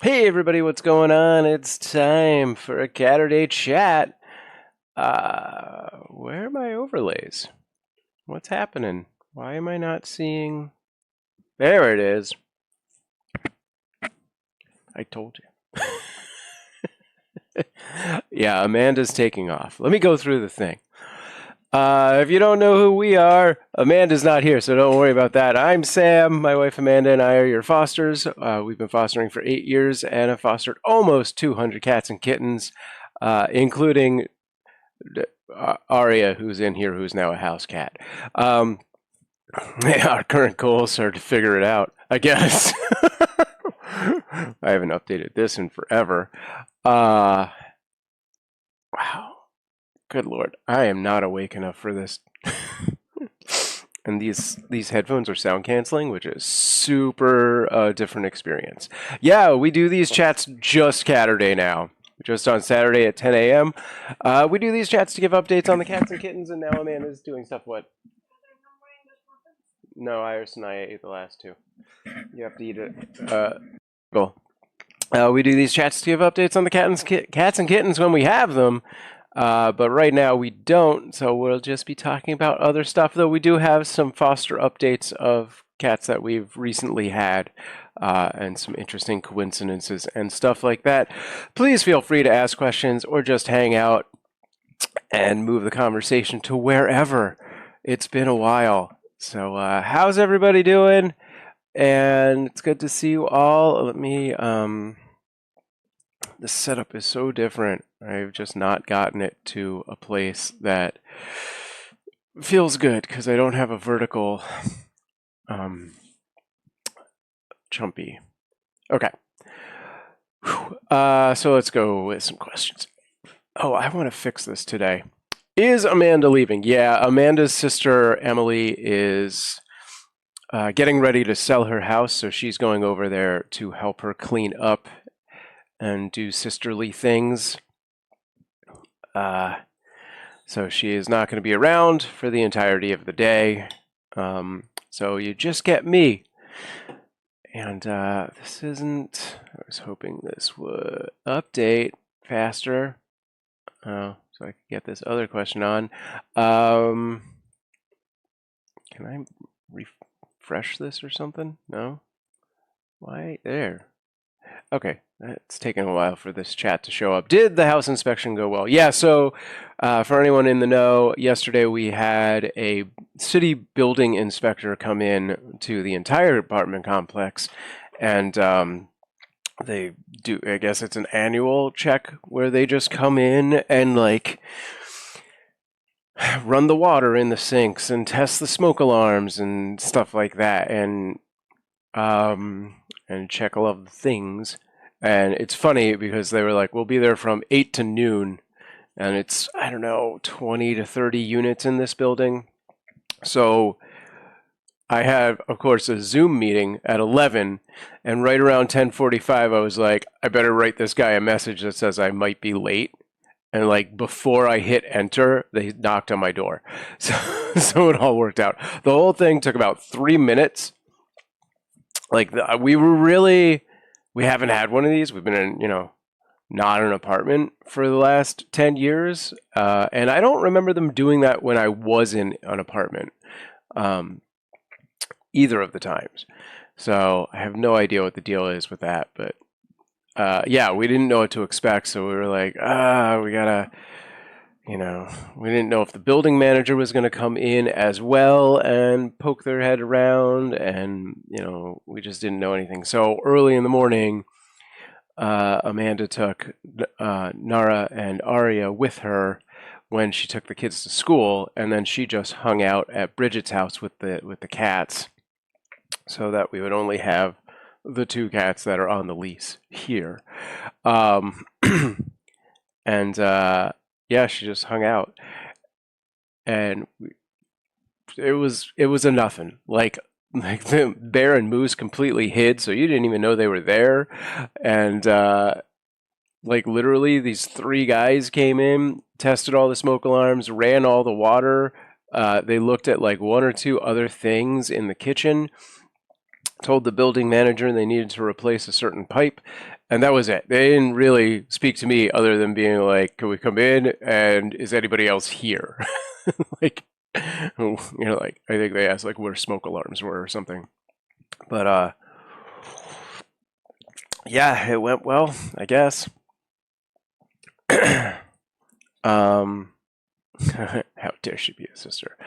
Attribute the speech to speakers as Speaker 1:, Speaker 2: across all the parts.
Speaker 1: Hey everybody, what's going on? It's time for a Caturday chat. Where are my overlays? What's happening? Why am I not seeing? There it is. I told you. Yeah, Amanda's taking off. Let me go through the thing. If you don't know who we are, Amanda's not here, so don't worry about that. I'm Sam. My wife Amanda and I are your fosters. We've been fostering for 8 years and have fostered almost 200 cats and kittens, including Aria, who's in here, who's now a house cat. Yeah, our current goals are to figure it out, I guess. I haven't updated this in forever. Wow. Good Lord. I am not awake enough for this. And these headphones are sound canceling, which is super different experience. Yeah, we do these chats just Caturday now. Just on Saturday at 10 a.m. We do these chats to give updates on the cats and kittens, and now Amanda's doing stuff. What? No, Iris and I ate the last two. You have to eat it. Cool. We do these chats to give updates on the cats and kittens when we have them. But right now we don't, so we'll just be talking about other stuff, though we do have some foster updates of cats that we've recently had, and some interesting coincidences and stuff like that. Please feel free to ask questions or just hang out and move the conversation to wherever. It's been a while. So how's everybody doing? And it's good to see you all. Let me, the setup is so different. I've just not gotten it to a place that feels good because I don't have a vertical chumpy. Okay. So let's go with some questions. Oh, I want to fix this today. Is Amanda leaving? Yeah, Amanda's sister Emily is getting ready to sell her house, so she's going over there to help her clean up and do sisterly things. So she is not going to be around for the entirety of the day. So you just get me. And this isn't... I was hoping this would update faster. So I could get this other question on. Can I refresh this or something? No? Why? There. Okay, it's taken a while for this chat to show up. Did the house inspection go well? Yeah, so for anyone in the know, yesterday we had a city building inspector come in to the entire apartment complex, and they do, I guess it's an annual check where they just come in and like run the water in the sinks and test the smoke alarms and stuff like that, and check all of the things. And it's funny because they were like, we'll be there from 8 to noon. And it's, I don't know, 20 to 30 units in this building. So I had, of course, a Zoom meeting at 11. And right around 10:45, I was like, I better write this guy a message that says I might be late. And like before I hit enter, they knocked on my door. So it all worked out. The whole thing took about 3 minutes. Like we haven't had one of these. We've been in, not an apartment for the last 10 years. And I don't remember them doing that when I was in an apartment, either of the times. So I have no idea what the deal is with that. But yeah, we didn't know what to expect. So we were like, we gotta, we didn't know if the building manager was going to come in as well and poke their head around. And, we just didn't know anything. So early in the morning, Amanda took Nara and Aria with her when she took the kids to school, and then she just hung out at Bridget's house with the cats, so that we would only have the two cats that are on the lease here. And yeah, she just hung out, and it was a nothing. Like the bear and moose completely hid, so you didn't even know they were there. And like literally, these three guys came in, tested all the smoke alarms, ran all the water. They looked at like one or two other things in the kitchen, told the building manager they needed to replace a certain pipe, And that was it. They didn't really speak to me other than being like, "Can we come in? And is anybody else here?" Like, like I think they asked like where smoke alarms were or something. But yeah, it went well, I guess. um, how dare she be a sister?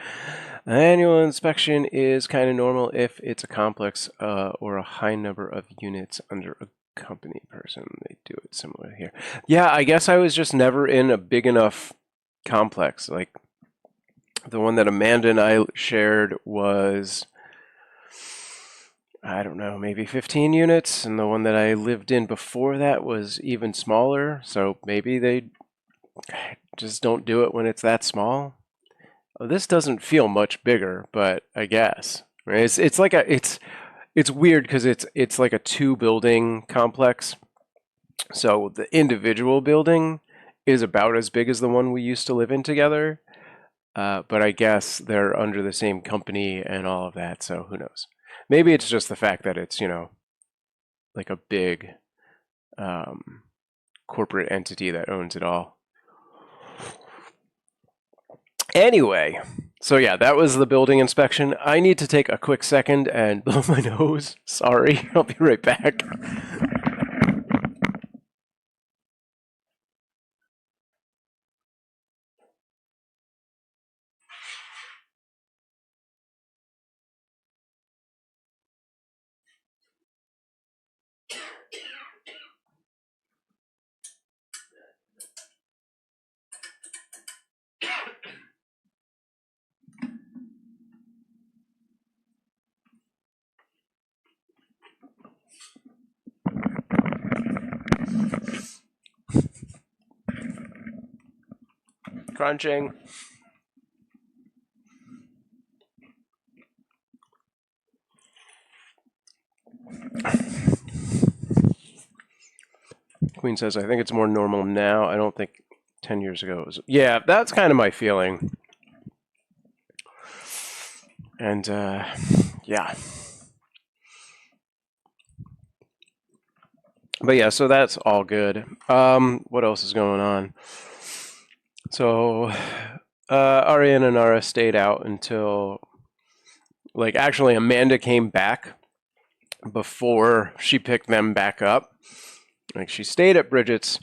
Speaker 1: The annual inspection is kind of normal if it's a complex or a high number of units under a company person. They do it similar here. Yeah, I guess I was just never in a big enough complex. Like the one that Amanda and I shared was, I don't know, maybe 15 units, and the one that I lived in before that was even smaller. So maybe they just don't do it when it's that small. This doesn't feel much bigger, but I guess right? It's like it's weird because it's like a two building complex. So the individual building is about as big as the one we used to live in together, but I guess they're under the same company and all of that. So who knows? Maybe it's just the fact that it's like a big corporate entity that owns it all. Anyway, so yeah, that was the building inspection. I need to take a quick second and blow my nose. Sorry, I'll be right back. Crunching. Queen says, I think it's more normal now. I don't think 10 years ago it was. Yeah, that's kind of my feeling. And yeah. But yeah, so that's all good. What else is going on? So Ariane and Nara stayed out until, like, actually Amanda came back before she picked them back up. Like, she stayed at Bridget's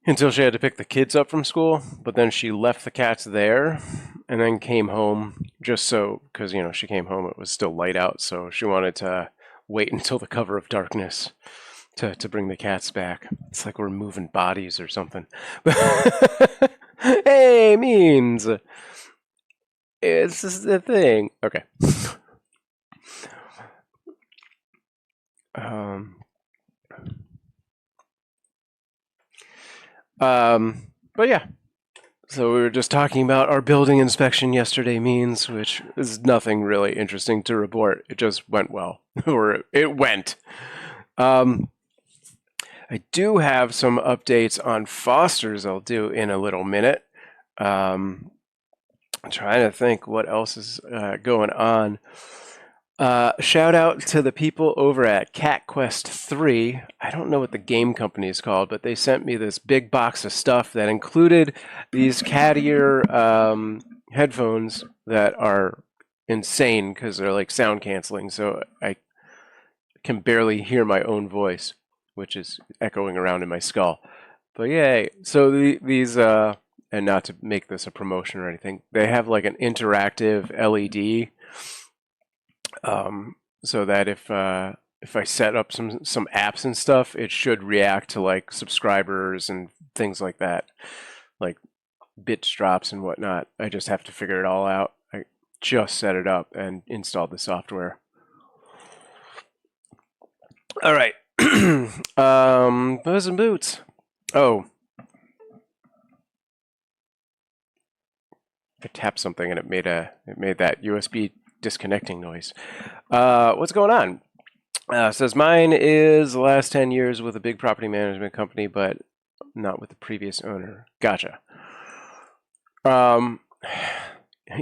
Speaker 1: until she had to pick the kids up from school, but then she left the cats there and then came home just so, because, she came home, it was still light out, so she wanted to wait until the cover of darkness to bring the cats back. It's like we're moving bodies or something. Hey, means it's just the thing. Okay. But yeah. So we were just talking about our building inspection yesterday means, which is nothing really interesting to report. It just went well, or it went. I do have some updates on Fosters I'll do in a little minute. I'm trying to think what else is going on. Shout out to the people over at Cat Quest 3. I don't know what the game company is called, but they sent me this big box of stuff that included these cat ear headphones that are insane because they're like sound canceling, so I can barely hear my own voice, which is echoing around in my skull. But yay. So these, and not to make this a promotion or anything, they have like an interactive LED, so that if I set up some apps and stuff, it should react to like subscribers and things like that, like bits drops and whatnot. I just have to figure it all out. I just set it up and installed the software. All right. Booze and boots. Oh, I tapped something and it made that USB disconnecting noise. What's going on? Says mine is the last 10 years with a big property management company, but not with the previous owner. Gotcha.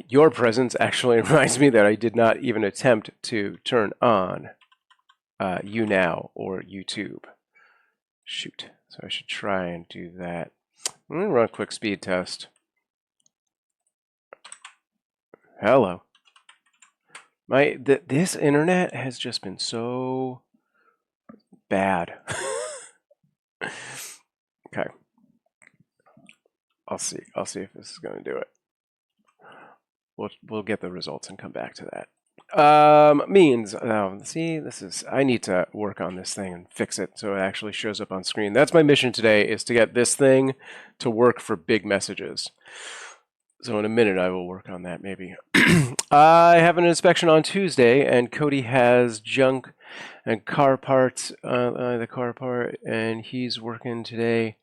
Speaker 1: Your presence actually reminds me that I did not even attempt to turn on YouNow or YouTube. Shoot. So I should try and do that. Let me run a quick speed test. Hello. This internet has just been so bad. Okay. I'll see if this is going to do it. We'll get the results and come back to that. See, I need to work on this thing and fix it so it actually shows up on screen. That's my mission today, is to get this thing to work for big messages. So in a minute I will work on that maybe. I have an inspection on Tuesday, and Cody has junk and car parts, the car part, and he's working today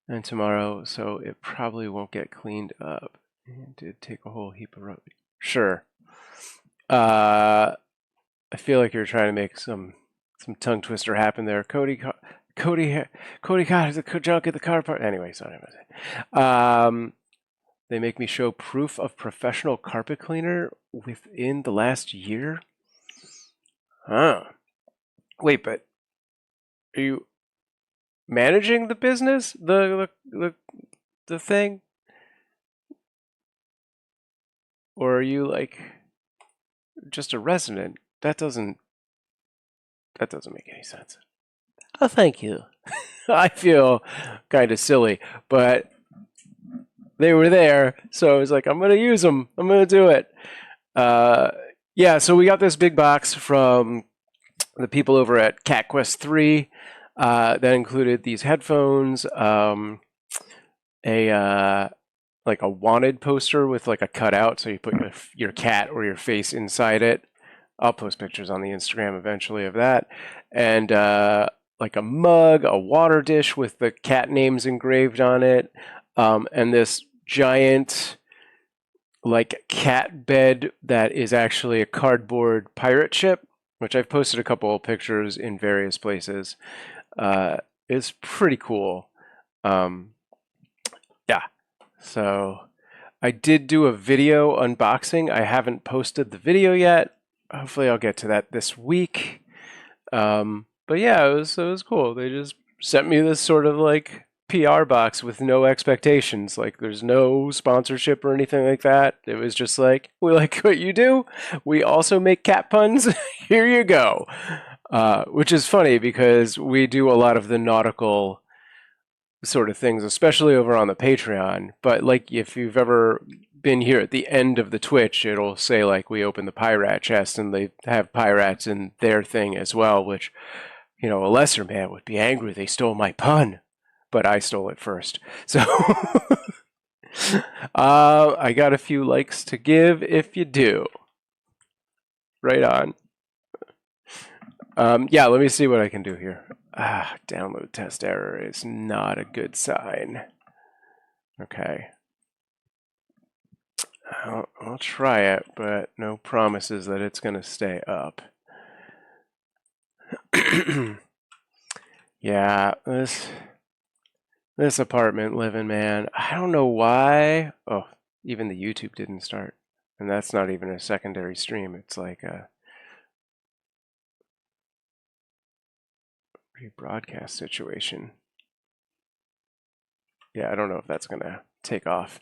Speaker 1: and tomorrow, so it probably won't get cleaned up. It did take a whole heap of rubber. Sure. I feel like you're trying to make some tongue twister happen there. Cody got the junk at the car part. Anyway, sorry about that. They make me show proof of professional carpet cleaner within the last year. Huh. Wait, but are you managing the business? The thing? Or are you like just a resident? That doesn't make any sense. Oh, thank you. I feel kind of silly, but they were there, so I was like, I'm going to use them. I'm going to do it. Yeah, so we got this big box from the people over at CatQuest 3 that included these headphones, like a wanted poster with like a cutout, so you put your cat or your face inside it. I'll post pictures on the Instagram eventually of that. And like a mug, a water dish with the cat names engraved on it, and this giant like cat bed that is actually a cardboard pirate ship, which I've posted a couple of pictures in various places. It's pretty cool. Yeah. So I did do a video unboxing. I haven't posted the video yet. Hopefully I'll get to that this week. But yeah, it was cool. They just sent me this sort of like PR box with no expectations. Like there's no sponsorship or anything like that. It was just like, we like what you do. We also make cat puns. Here you go. Which is funny because we do a lot of the nautical sort of things, especially over on the Patreon. But like if you've ever been here at the end of the Twitch, it'll say like we open the pirate chest, and they have pirates in their thing as well, which, you know, a lesser man would be angry they stole my pun, but I stole it first. So I got a few likes to give if you do. Right on. Yeah, let me see what I can do here. Download test error is not a good sign. Okay. I'll try it, but no promises that it's going to stay up. Yeah, this apartment living, man. I don't know why. Oh, even the YouTube didn't start. And that's not even a secondary stream. It's like a rebroadcast situation. Yeah, I don't know if that's going to take off.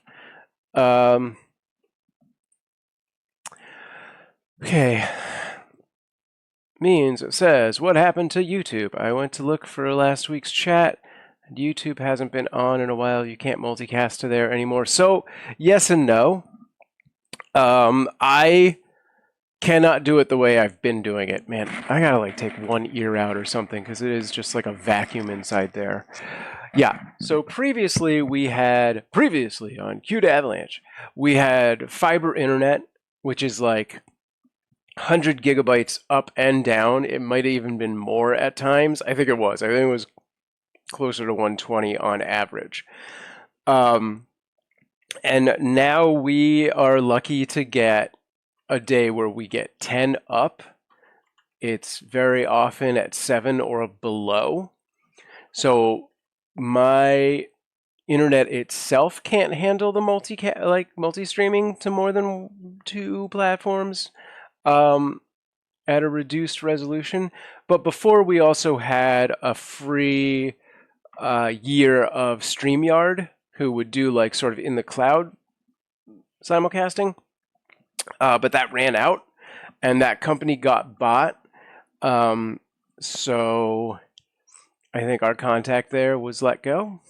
Speaker 1: Okay. Means it says, what happened to YouTube? I went to look for last week's chat, and YouTube hasn't been on in a while. You can't multicast to there anymore. So, yes and no. I cannot do it the way I've been doing it. Man, I gotta like take one ear out or something because it is just like a vacuum inside there. Yeah, so previously on Q to Avalanche, we had fiber internet, which is like 100 gigabytes up and down. It might have even been more at times. I think it was closer to 120 on average. And now we are lucky to get a day where we get 10 up. It's very often at 7 or below. So my internet itself can't handle the multi-streaming to more than 2 platforms at a reduced resolution. But before, we also had a free year of StreamYard, who would do like sort of in the cloud simulcasting, but that ran out, and that company got bought. So I think our contact there was let go.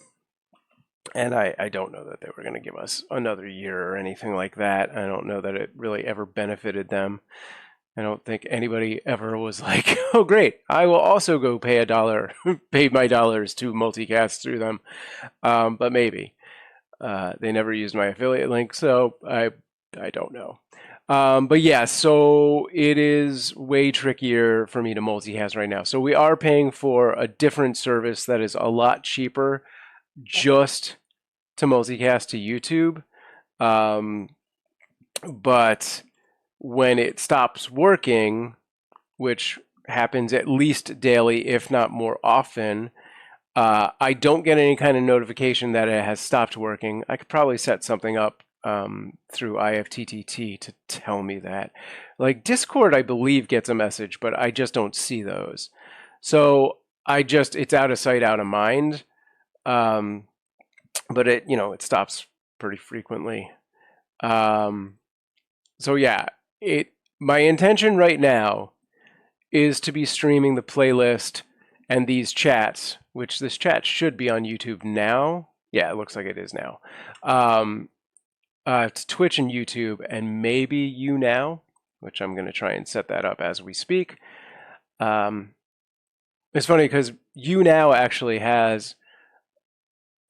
Speaker 1: And I don't know that they were going to give us another year or anything like that. I don't know that it really ever benefited them. I don't think anybody ever was like, oh, great, I will also go pay pay my dollars to multicast through them. But maybe. They never used my affiliate link, so I don't know. But yeah, so it is way trickier for me to multicast right now. So we are paying for a different service that is a lot cheaper just to multicast to YouTube. But when it stops working, which happens at least daily, if not more often, I don't get any kind of notification that it has stopped working. I could probably set something up through IFTTT to tell me that. Like Discord, I believe gets a message, but I just don't see those. So it's out of sight, out of mind. But it stops pretty frequently. So yeah, my intention right now is to be streaming the playlist and these chats, which this chat should be on YouTube now. Yeah, it looks like it is now. To Twitch and YouTube, and maybe YouNow, which I'm going to try and set that up as we speak. It's funny because YouNow actually has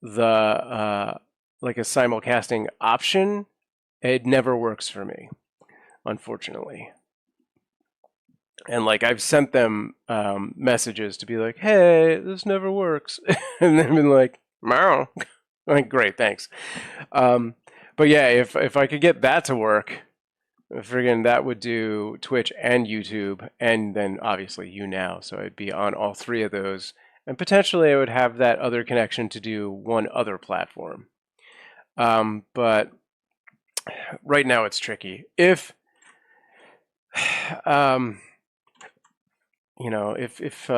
Speaker 1: the like a simulcasting option. It never works for me, unfortunately. And like I've sent them messages to be like, "Hey, this never works," and they've been like, "Meow." I'm like, great, thanks. But yeah, if I could get that to work, friggin' that would do Twitch and YouTube, and then obviously YouNow. So I'd be on all three of those, and potentially I would have that other connection to do one other platform. But right now it's tricky. If if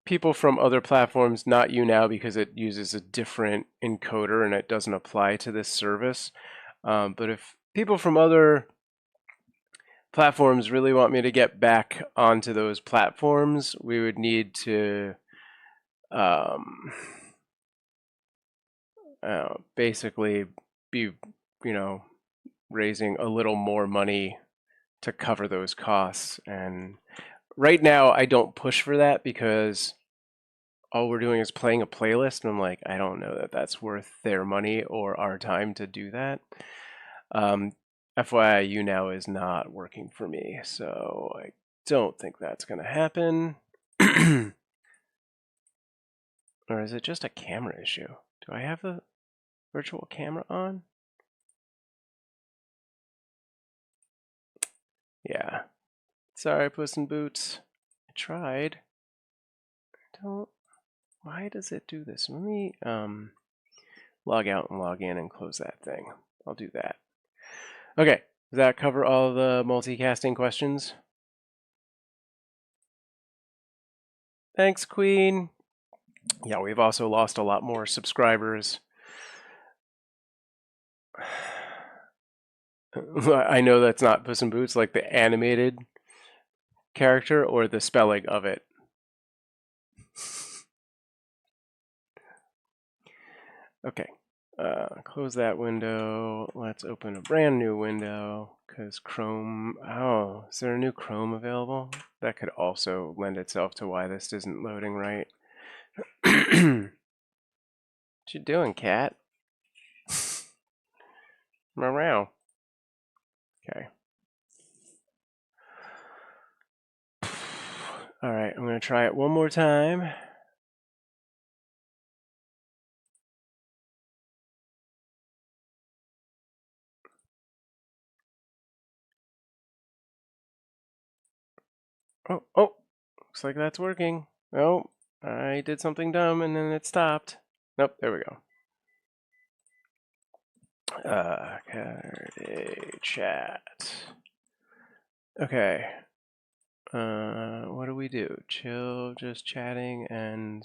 Speaker 1: people from other platforms, not YouNow because it uses a different encoder and it doesn't apply to this service, but if people from other platforms really want me to get back onto those platforms, we would need to basically be, raising a little more money to cover those costs. And right now, I don't push for that because all we're doing is playing a playlist, and I'm like, I don't know that that's worth their money or our time to do that. FYI, YouNow is not working for me, so I don't think that's going to happen. Or is it just a camera issue? Do I have the virtual camera on? Yeah. Sorry, Puss in Boots. I tried. Why does it do this? Let me log out and log in and close that thing. I'll do that. Okay. Does that cover all the multicasting questions? Thanks, Queen. Yeah, we've also lost a lot more subscribers. I know that's not Puss in Boots, like the animated character or the spelling of it. Okay, close that window. Let's open a brand new window because Chrome. Oh, is there a new Chrome available? That could also lend itself to why this isn't loading right. What you doing, cat? Meow. Okay. All right, I'm going to try it one more time. Oh, looks like that's working. Oh, I did something dumb and then it stopped. Nope, there we go. Caturday chat. Okay. What do we do? Chill, just chatting, and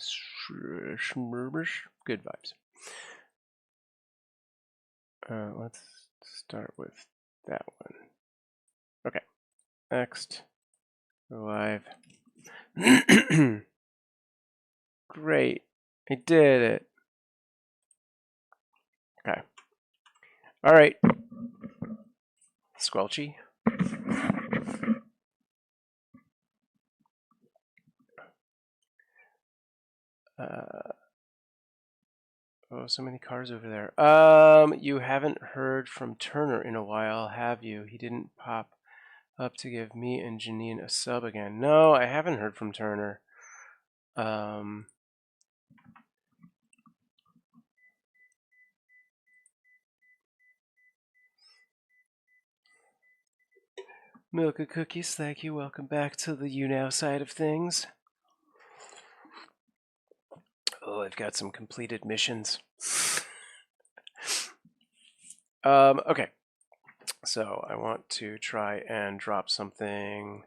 Speaker 1: schmurbish. Good vibes. Let's start with that one. Okay. Next. Go live. Great. I did it. Okay. All right. Squelchy. Oh, so many cars over there. You haven't heard from Turner in a while, have you? He didn't pop up to give me and Janine a sub again. No, I haven't heard from Turner. Milka Cookies, thank you. Welcome back to the You Now side of things. Oh, I've got some completed missions. Okay. So I want to try and drop something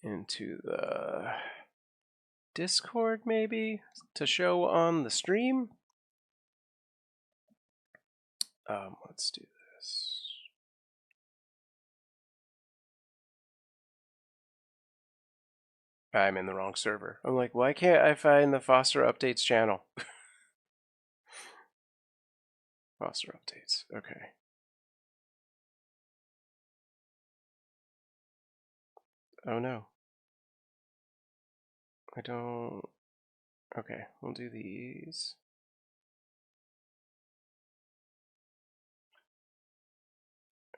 Speaker 1: into the Discord, maybe, to show on the stream. Let's do this. I'm in the wrong server. I'm like, why can't I find the Foster Updates channel? Foster Updates, okay. Oh no. I don't... Okay, we'll do these.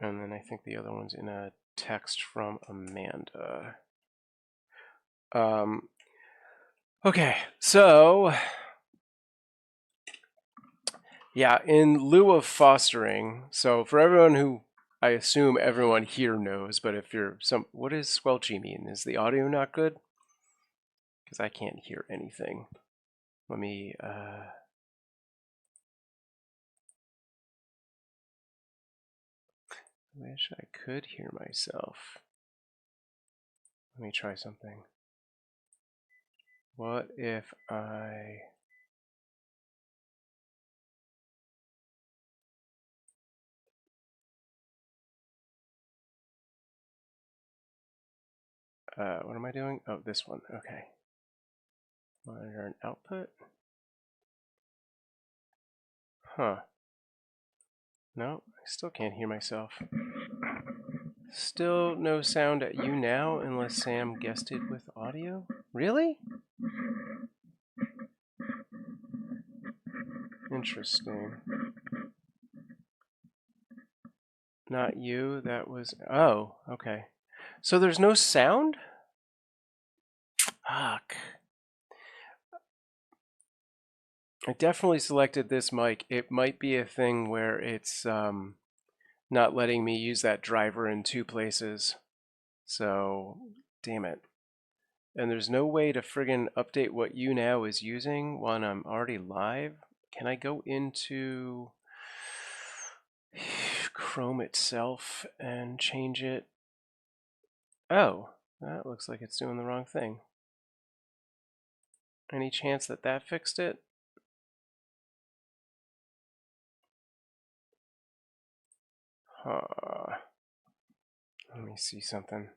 Speaker 1: And then I think the other one's in a text from Amanda. Okay, so yeah, in lieu of fostering, so for everyone who, I assume everyone here knows, but if you're what does squelchy mean? Is the audio not good? Because I can't hear anything. Let me, wish I could hear myself. Let me try something. What if I... what am I doing? Oh, this one, okay. Monitor and output. Huh. No, I still can't hear myself. Still no sound at You Now unless Sam guessed it with audio? Really? Interesting. Not you, that was... Oh, okay. So there's no sound? Fuck. I definitely selected this mic. It might be a thing where it's not letting me use that driver in 2 places. So, damn it. And there's no way to friggin' update what You Now is using when I'm already live. Can I go into Chrome itself and change it? Oh, that looks like it's doing the wrong thing. Any chance that that fixed it? Huh. Let me see something.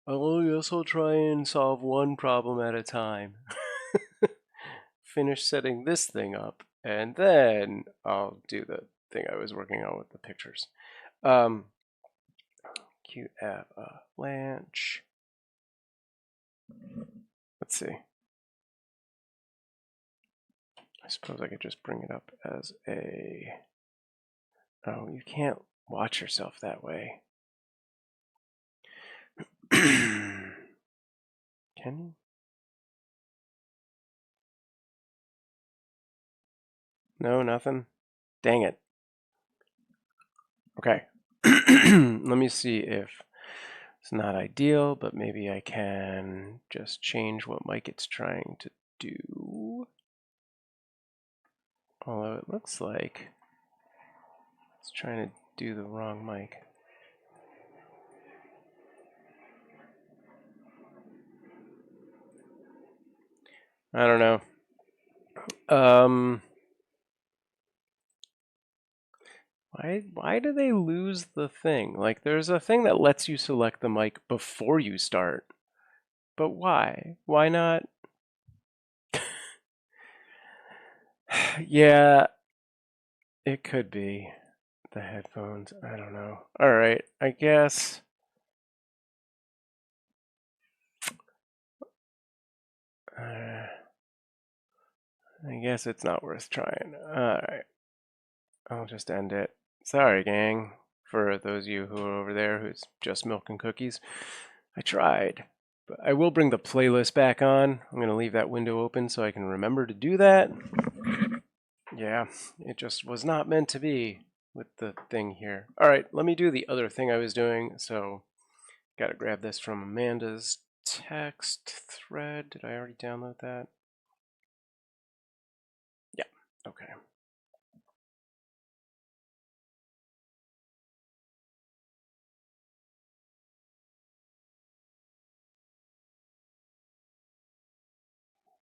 Speaker 1: Oh, I guess I'll try and solve one problem at a time. Finish setting this thing up, and then I'll do the thing I was working on with the pictures. Qt avalanche. Let's see. I suppose I could just bring it up as a... Oh, you can't watch yourself that way. Can you? No, nothing? Dang it. Okay. Let me see if it's not ideal, but maybe I can just change what mic it's trying to do. Although it looks like it's trying to do the wrong mic. I don't know. Why do they lose the thing? Like, there's a thing that lets you select the mic before you start. But why? Why not? Yeah, it could be the headphones. I don't know. All right, I guess. I guess it's not worth trying. All right, I'll just end it. Sorry, gang, for those of you who are over there who's just milk and cookies. I tried, but I will bring the playlist back on. I'm going to leave that window open so I can remember to do that. Yeah, it just was not meant to be with the thing here. All right, let me do the other thing I was doing. So, got to grab this from Amanda's text thread. Did I already download that? Yeah, okay.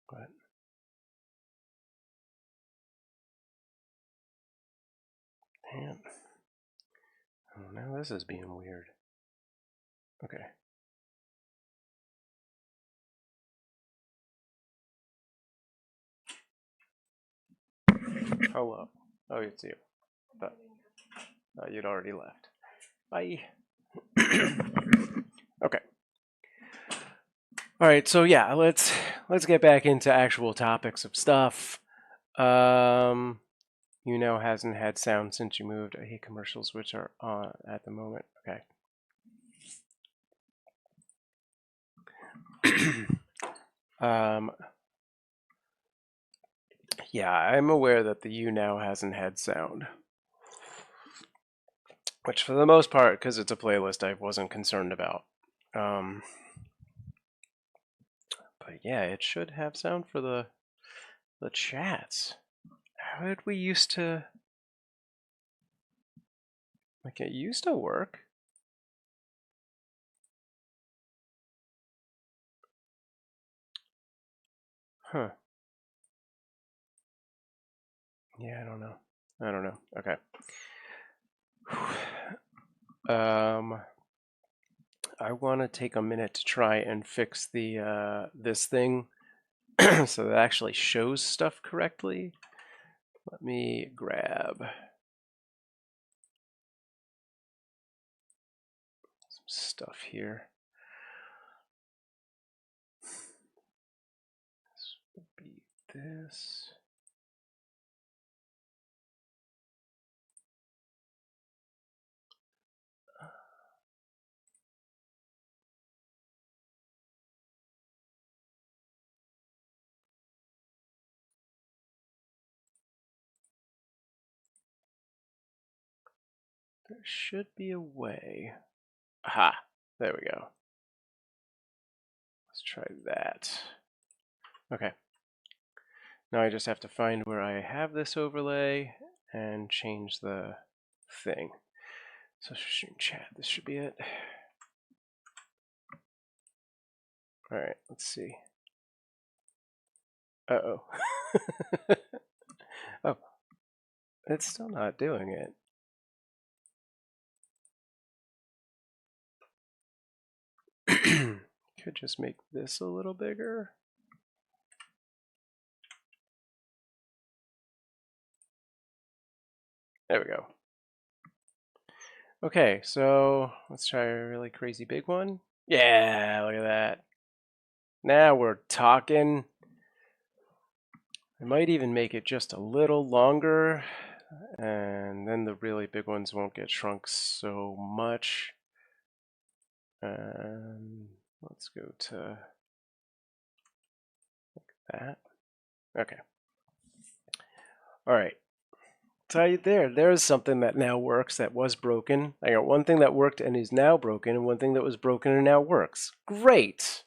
Speaker 1: What? Damn. Oh, now this is being weird. Okay. Hello. Oh, it's you. But you'd already left. Bye. Okay. All right. So yeah, let's get back into actual topics of stuff. You know, hasn't had sound since you moved. I hate commercials which are on at the moment. Okay. um, yeah, I'm aware that the You Now hasn't had sound. Which for the most part, because it's a playlist, I wasn't concerned about. But yeah, it should have sound for the chats. How did we used to... Like, it used to work. Huh. Yeah, I don't know. Okay. I want to take a minute to try and fix the this thing so that it actually shows stuff correctly. Let me grab some stuff here. This would be this. There should be a way. Aha! There we go. Let's try that. Okay. Now I just have to find where I have this overlay and change the thing. So stream chat, this should be it. All right, let's see. Uh-oh. Oh, it's still not doing it. Could just make this a little bigger. There we go. Okay, so let's try a really crazy big one. Yeah, look at that. Now we're talking. I might even make it just a little longer, and then the really big ones won't get shrunk so much. Let's go to like that. Okay. All right. Tell you there's something that now works that was broken. I got one thing that worked and is now broken, and one thing that was broken and now works. Great.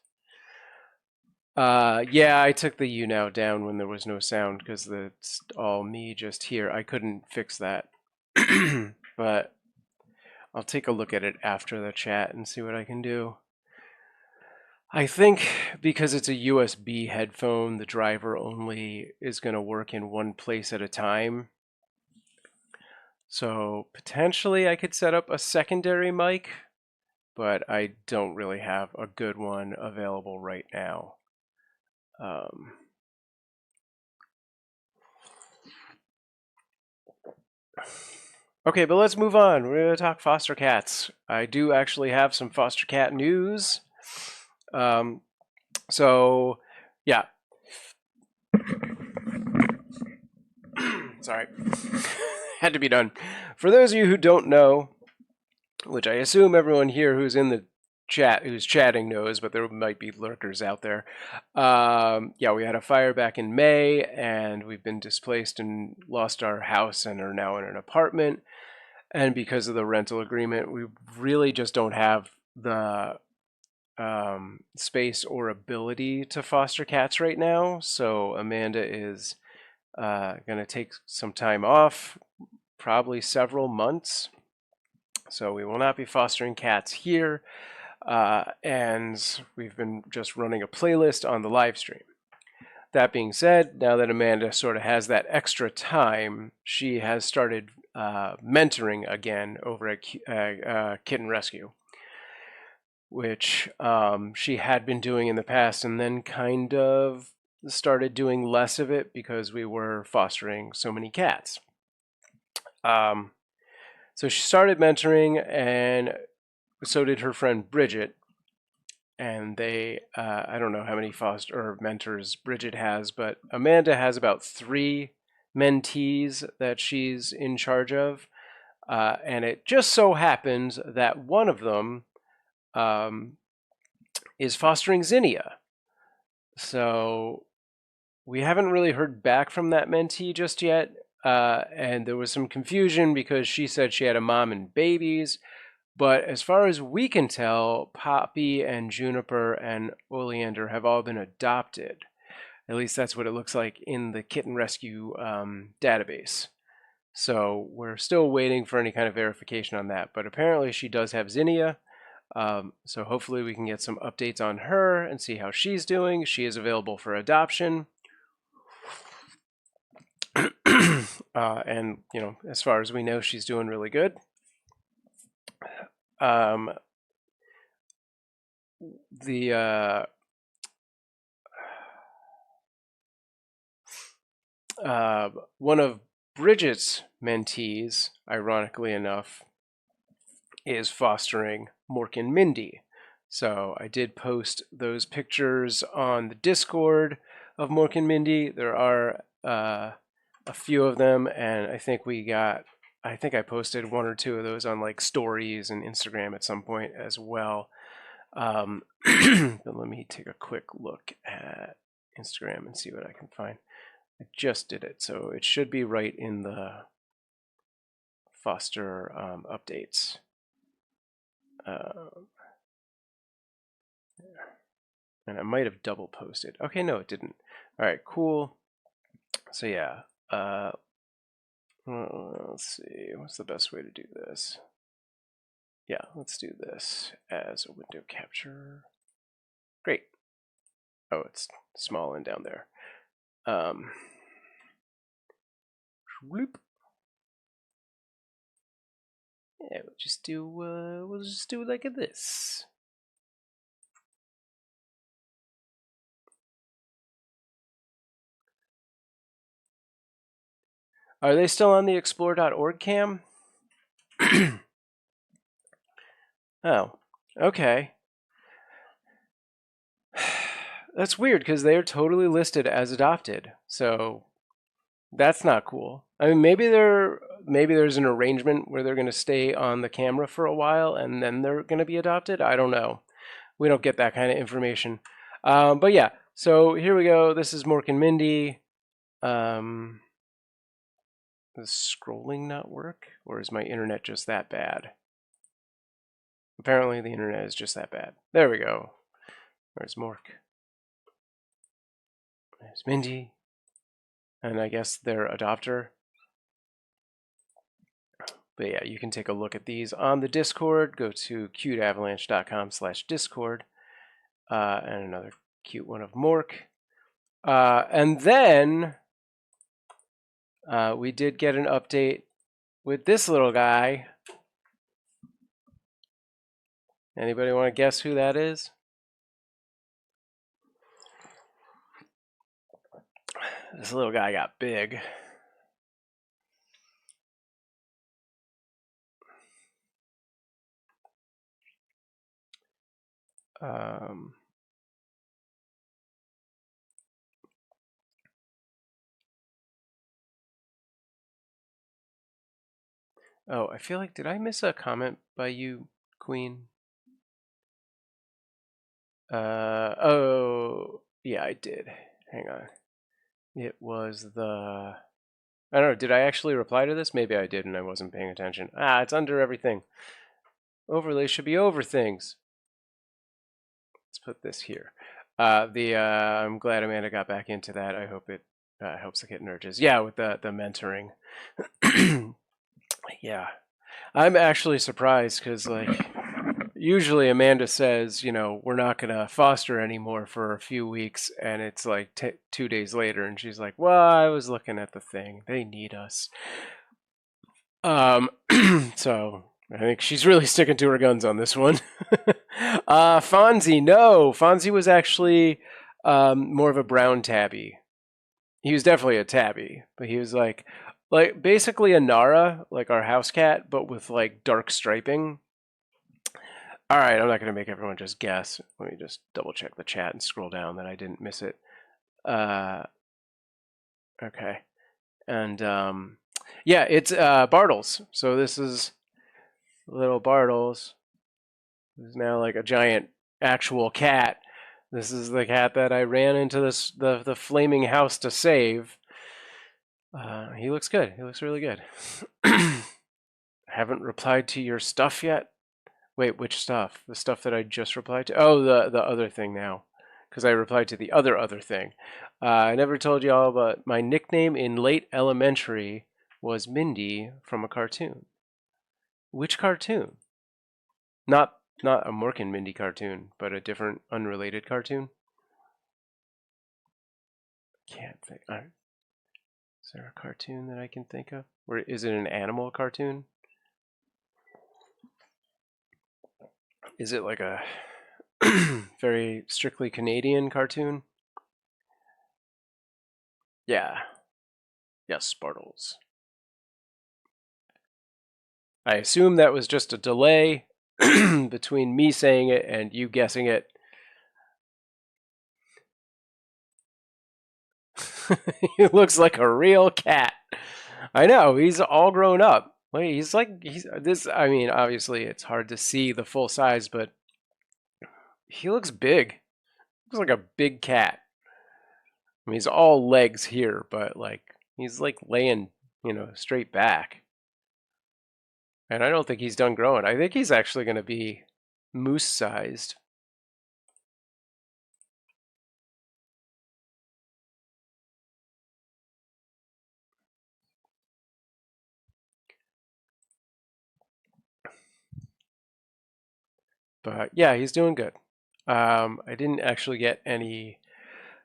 Speaker 1: Yeah, I took the You Now down when there was no sound because it's all me just here. I couldn't fix that. But I'll take a look at it after the chat and see what I can do. I think because it's a USB headphone, the driver only is going to work in one place at a time. So potentially I could set up a secondary mic, but I don't really have a good one available right now. Okay, but let's move on. We're going to talk foster cats. I do actually have some foster cat news. So, yeah. Sorry. Had to be done. For those of you who don't know, which I assume everyone here who's in the chat, who's chatting knows, but there might be lurkers out there. Yeah, we had a fire back in May, and we've been displaced and lost our house and are now in an apartment. And because of the rental agreement, we really just don't have the space or ability to foster cats right now. So Amanda is going to take some time off, probably several months. So we will not be fostering cats here. And we've been just running a playlist on the live stream. That being said, now that Amanda sort of has that extra time, she has started mentoring again over at Kitten Rescue, which she had been doing in the past and then kind of started doing less of it because we were fostering so many cats. So she started mentoring, and so did her friend Bridget. And they, I don't know how many foster or mentors Bridget has, but Amanda has about 3 mentees that she's in charge of. And it just so happens that one of them is fostering Zinnia. So we haven't really heard back from that mentee just yet. And there was some confusion because she said she had a mom and babies. But as far as we can tell, Poppy and Juniper and Oleander have all been adopted. At least that's what it looks like in the Kitten Rescue database. So we're still waiting for any kind of verification on that. But apparently she does have Zinnia. So hopefully we can get some updates on her and see how she's doing. She is available for adoption. And, you know, as far as we know, she's doing really good. One of Bridget's mentees, ironically enough, is fostering Mork and Mindy. So I did post those pictures on the Discord of Mork and Mindy. There are a few of them, and I think I posted 1 or 2 of those on like stories and Instagram at some point as well. But let me take a quick look at Instagram and see what I can find. I just did it, so it should be right in the foster updates. And I might have double posted. Okay, no, it didn't. All right, cool. So yeah, let's see, what's the best way to do this? Yeah, let's do this as a window capture. Great. Oh, it's small and down there. Whoop. Yeah, we'll just do like this. Are they still on the explore.org cam? Oh, okay. That's weird because they're totally listed as adopted. So that's not cool. I mean, maybe there's an arrangement where they're going to stay on the camera for a while and then they're going to be adopted. I don't know. We don't get that kind of information. But yeah, so here we go. This is Mork and Mindy. Does scrolling not work, or is my internet just that bad? Apparently the internet is just that bad. There we go. Where's Mork? There's Mindy. And I guess their adopter. But yeah, you can take a look at these on the Discord. Go to cuteavalanche.com/Discord And another cute one of Mork. And then we did get an update with this little guy. Anybody want to guess who that is? This little guy got big. Oh, I feel like, did I miss a comment by you, Queen? Oh, yeah, I did. Hang on. It was the... I don't know, did I actually reply to this? Maybe I did and I wasn't paying attention. It's under everything. Overlay should be over things. Let's put this here. I'm glad Amanda got back into that. I hope it helps the kitten urges. Yeah, with the mentoring. Yeah. I'm actually surprised because, like, usually Amanda says, we're not going to foster anymore for a few weeks, and it's like 2 days later, and she's like, well, I was looking at the thing. They need us. So I think she's really sticking to her guns on this one. Fonzie, no. Fonzie was actually more of a brown tabby. He was definitely a tabby, but he was like basically a Nara, like our house cat, but with like dark striping. All right, I'm not going to make everyone just guess. Let me just double check the chat and scroll down that I didn't miss it. Okay. And yeah, it's Bartles. So this is little Bartles. Who's now like a giant actual cat. This is the cat that I ran into the flaming house to save. He looks good. He looks really good. Haven't replied to your stuff yet. Wait, which stuff? The stuff that I just replied to? Oh, the other thing now. Because I replied to the other thing. I never told you all, but my nickname in late elementary was Mindy from a cartoon. Which cartoon? Not a Mork and Mindy cartoon, but a different unrelated cartoon. Can't think. Is there a cartoon that I can think of? Or is it an animal cartoon? Is it like a very strictly Canadian cartoon? Yeah. Yes, Bartles. I assume that was just a delay between me saying it and you guessing it. He looks like a real cat. I know, he's all grown up. He's this. I mean, obviously it's hard to see the full size, but he looks big. Looks like a big cat. I mean, he's all legs here, but like he's like laying, straight back. And I don't think he's done growing. I think he's actually going to be moose sized. But yeah, he's doing good. I didn't actually get any.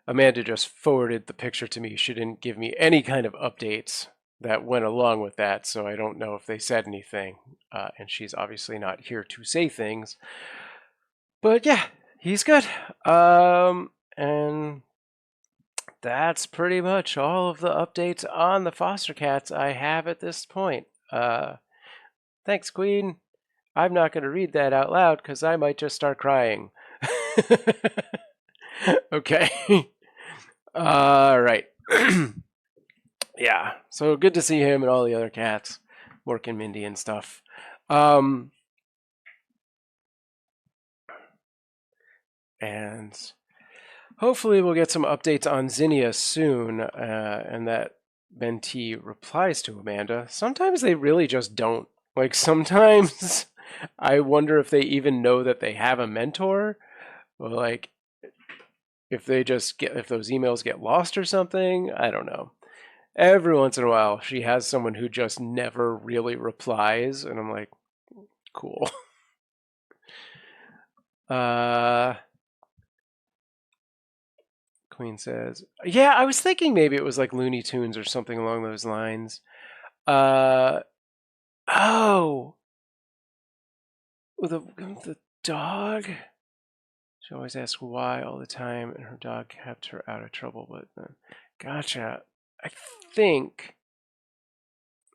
Speaker 1: Amanda just forwarded the picture to me. She didn't give me any kind of updates that went along with that, so I don't know if they said anything. And she's obviously not here to say things. But yeah, he's good. And that's pretty much all of the updates on the foster cats I have at this point. Thanks, Queen. I'm not going to read that out loud because I might just start crying. Okay. All right. Yeah. So good to see him and all the other cats, Mork and Mindy and stuff. And hopefully we'll get some updates on Zinnia soon, and that Mentee replies to Amanda. Sometimes they really just don't. Like sometimes I wonder if they even know that they have a mentor, or like if those emails get lost or something. I don't know. Every once in a while, she has someone who just never really replies, and I'm like, cool. Queen says, yeah, I was thinking maybe it was like Looney Tunes or something along those lines. Oh, the dog. She always asks why all the time, and her dog kept her out of trouble. But gotcha. I think,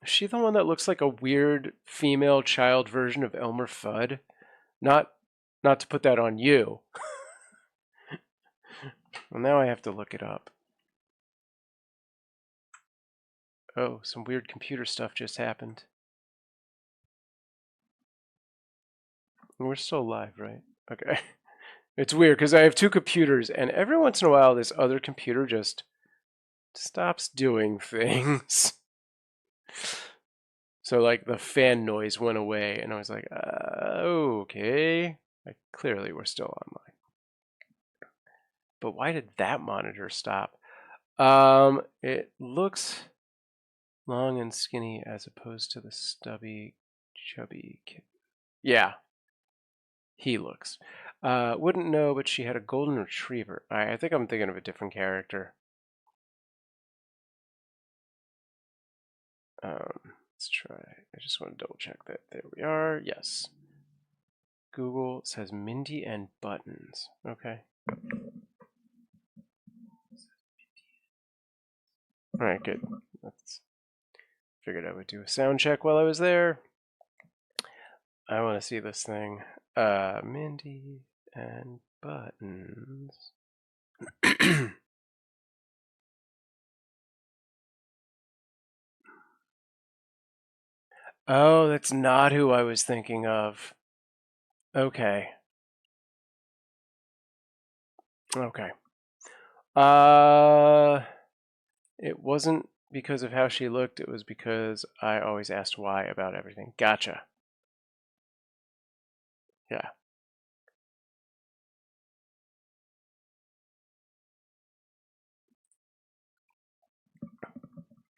Speaker 1: is she the one that looks like a weird female child version of Elmer Fudd? Not to put that on you. Well, now I have to look it up. Oh, some weird computer stuff just happened. We're still live, right? Okay. It's weird because I have two computers, and every once in a while, this other computer just stops doing things. So, like, the fan noise went away, and I was like, okay. Clearly, we're still online. But why did that monitor stop? It looks long and skinny as opposed to the stubby, chubby kid. Yeah, he looks. Wouldn't know, but she had a golden retriever. I think I'm thinking of a different character. Let's try. I just want to double check that. There we are. Yes. Google says Mindy and Buttons. Okay. All right, good. Figured I would do a sound check while I was there. I want to see this thing. Mindy and Buttons. Oh, that's not who I was thinking of. Okay. Okay. It wasn't because of how she looked. It was because I always asked why about everything. Gotcha. Yeah.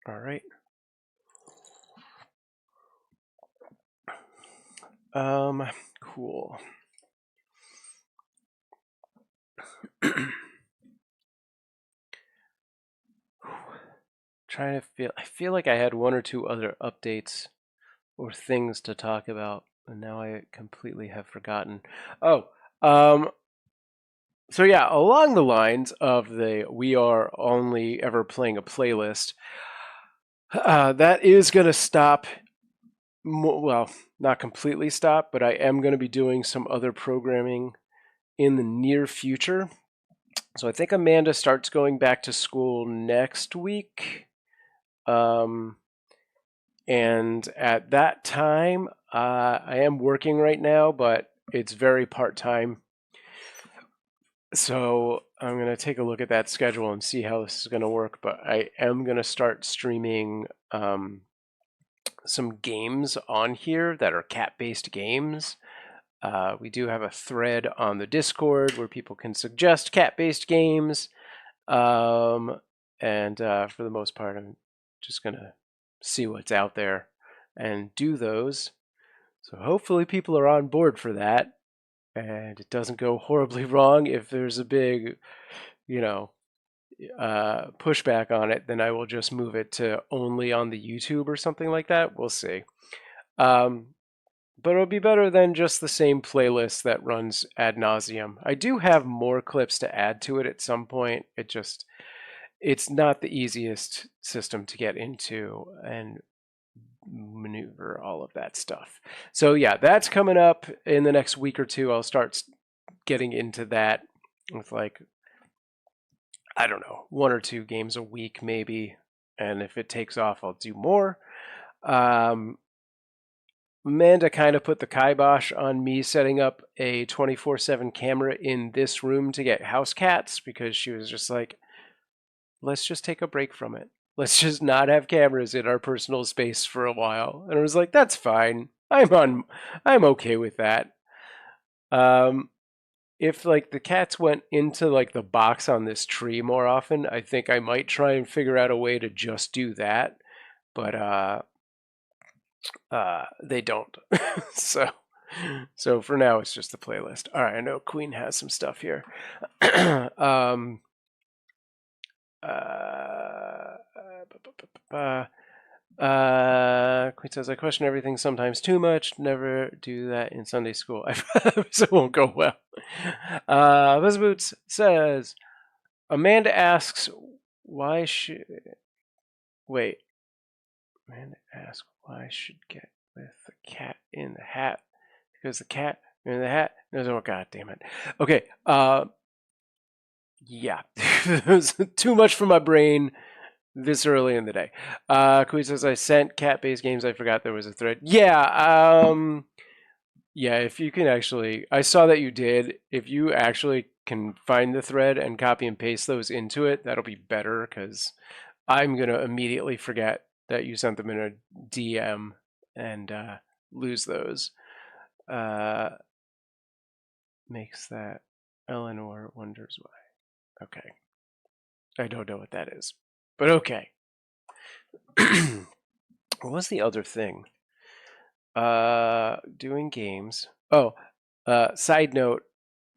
Speaker 1: All right. Cool. I feel like I had one or two other updates or things to talk about, and now I completely have forgotten. Oh, so yeah, along the lines of the we are only ever playing a playlist, that is going to stop. Well, not completely stop, but I am going to be doing some other programming in the near future. So I think Amanda starts going back to school next week. And at that time, I am working right now, but it's very part-time. So I'm going to take a look at that schedule and see how this is going to work. But I am going to start streaming some games on here that are cat-based games. We do have a thread on the Discord where people can suggest cat-based games. And for the most part, I'm just going to see what's out there and do those. So hopefully people are on board for that, and it doesn't go horribly wrong. If there's a big, pushback on it, then I will just move it to only on the YouTube or something like that. We'll see. But it'll be better than just the same playlist that runs ad nauseum. I do have more clips to add to it at some point. It's not the easiest system to get into and maneuver all of that stuff. So yeah, that's coming up in the next week or two. I'll start getting into that with, like, I don't know, 1 or 2 games a week maybe. And if it takes off, I'll do more. Amanda kind of put the kibosh on me setting up a 24/7 camera in this room to get house cats, because she was just like, let's just take a break from it. Let's just not have cameras in our personal space for a while. And I was like, that's fine. I'm okay with that. If like the cats went into like the box on this tree more often, I think I might try and figure out a way to just do that. But they don't. So for now, it's just the playlist. All right, I know Queen has some stuff here. Queen says, I question everything sometimes too much. Never do that in Sunday school. So it won't go well. Buzz Boots says, Amanda asks, why should... Wait. Amanda asks, why should get with the cat in the hat? Because the cat in the hat knows, oh, God damn it. Okay. Yeah. It was too much for my brain this early in the day. Queen says, I sent cat-based games. I forgot there was a thread. Yeah. Yeah, if you can actually, I saw that you did. If you actually can find the thread and copy and paste those into it, that'll be better, because I'm going to immediately forget that you sent them in a DM and lose those. Makes that Eleanor wonders why. Okay. I don't know what that is, but okay. What was the other thing? Doing games. Oh, side note,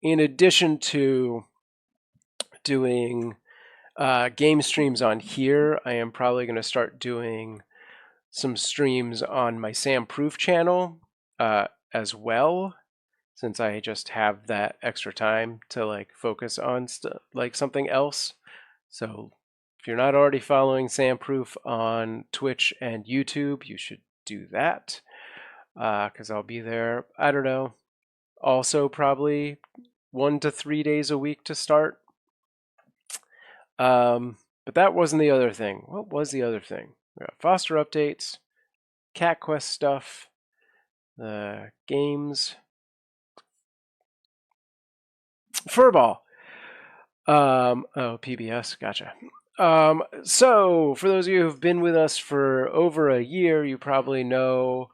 Speaker 1: in addition to doing game streams on here, I am probably going to start doing some streams on my Sam Proof channel as well, since I just have that extra time to like focus on like something else. So if you're not already following Sam Proof on Twitch and YouTube, you should do that, because I'll be there, I don't know, also probably 1 to 3 days a week to start. But that wasn't the other thing. What was the other thing? We got Foster updates, Cat Quest stuff, the games, Furball. Oh, PBS, gotcha. So for those of you who've been with us for over a year, you probably know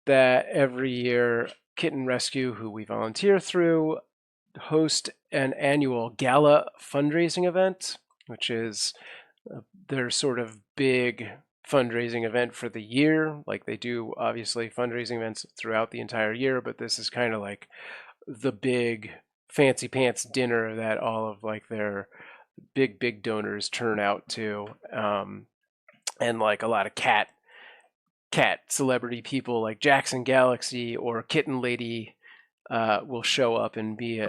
Speaker 1: that every year Kitten Rescue, who we volunteer through, host an annual gala fundraising event, which is their sort of big fundraising event for the year. Like they do obviously fundraising events throughout the entire year, but this is kind of like the big fancy pants dinner that all of like their big donors turn out to, and like a lot of cat celebrity people like Jackson Galaxy or Kitten Lady will show up and be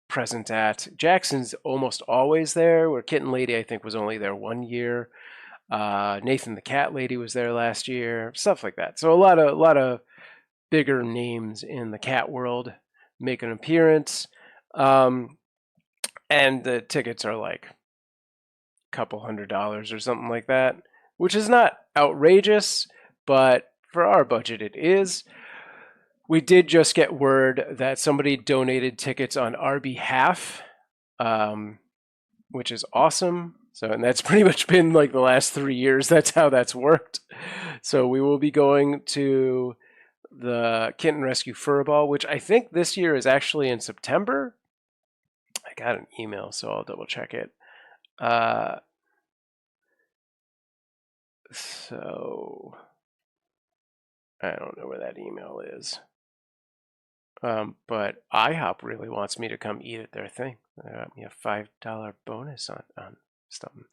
Speaker 1: present at. Jackson's almost always there, where Kitten Lady I think was only there 1 year. Nathan the Cat Lady was there last year, stuff like that. So a lot of bigger names in the cat world make an appearance, and the tickets are like a couple $100s or something like that, which is not outrageous, but for our budget it is. We did just get word that somebody donated tickets on our behalf, which is awesome. So, and that's pretty much been like the last 3 years. That's how that's worked. So we will be going to the Kitten Rescue Furball, which I think this year is actually in September. I got an email, so I'll double check it. So I don't know where that email is. But IHOP really wants me to come eat at their thing. They got me a $5 bonus on something.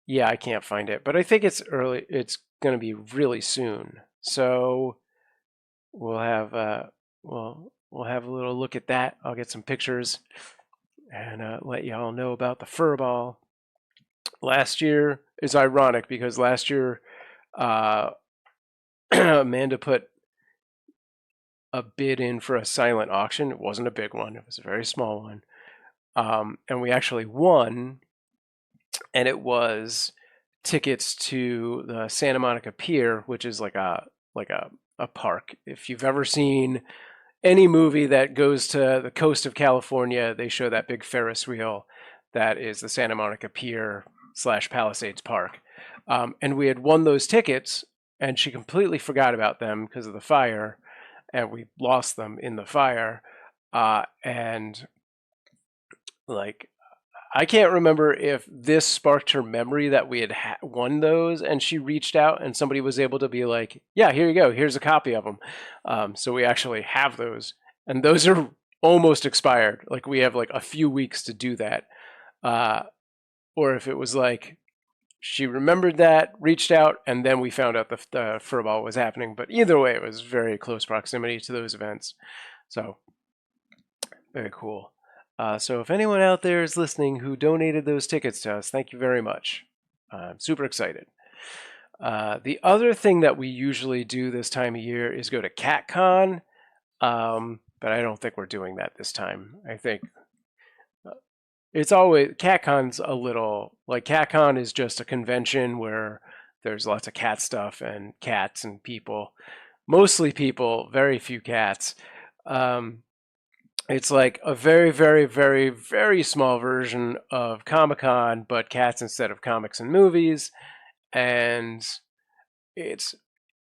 Speaker 1: Yeah, I can't find it, but I think it's early. It's going to be really soon. So we'll have we'll have a little look at that. I'll get some pictures and let y'all know about the Furball. Last year is ironic because last year Amanda put a bid in for a silent auction. It wasn't a big one. It was a very small one. And we actually won, and it was tickets to the Santa Monica Pier, which is like a park. If you've ever seen any movie that goes to the coast of California, they show that big Ferris wheel that is the Santa Monica Pier / Palisades Park. And we had won those tickets, and she completely forgot about them because of the fire, and we lost them in the fire. And like, I can't remember if this sparked her memory that we had won those, and she reached out and somebody was able to be like, yeah, here you go, here's a copy of them. So we actually have those, and those are almost expired. Like we have like a few weeks to do that. uh, or if it was like she remembered that, reached out, and then we found out the furball was happening. But either way, it was very close proximity to those events. So very cool. So if anyone out there is listening who donated those tickets to us, thank you very much. I'm super excited. The other thing that we usually do this time of year is go to CatCon, but I don't think we're doing that this time. I think it's always CatCon's a little like CatCon is just a convention where there's lots of cat stuff and cats and people, mostly people, very few cats. Um, it's like a very, very, very, very small version of Comic-Con, but cats instead of comics and movies. And it's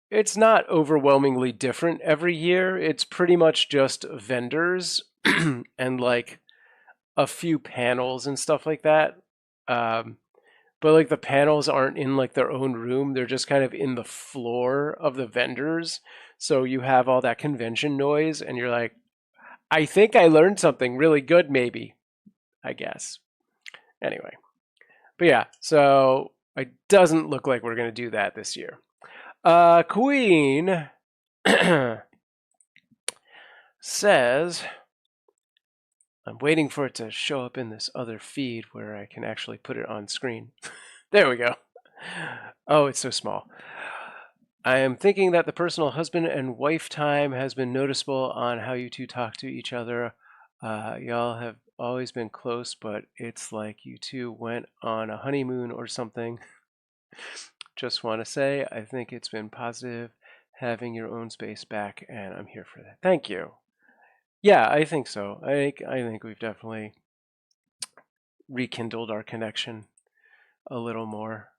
Speaker 1: it's not overwhelmingly different every year. It's pretty much just vendors and like a few panels and stuff like that. Um, but like the panels aren't in like their own room. They're just kind of in the floor of the vendors. So you have all that convention noise and you're like, I think I learned something really good, maybe, I guess. Anyway, but yeah, so it doesn't look like we're going to do that this year. Queen says, I'm waiting for it to show up in this other feed where I can actually put it on screen. There we go. Oh, it's so small. I am thinking that the personal husband and wife time has been noticeable on how you two talk to each other. Y'all have always been close, but it's like you two went on a honeymoon or something. Just want to say, I think it's been positive having your own space back, and I'm here for that. Thank you. Yeah, I think so. I think we've definitely rekindled our connection a little more.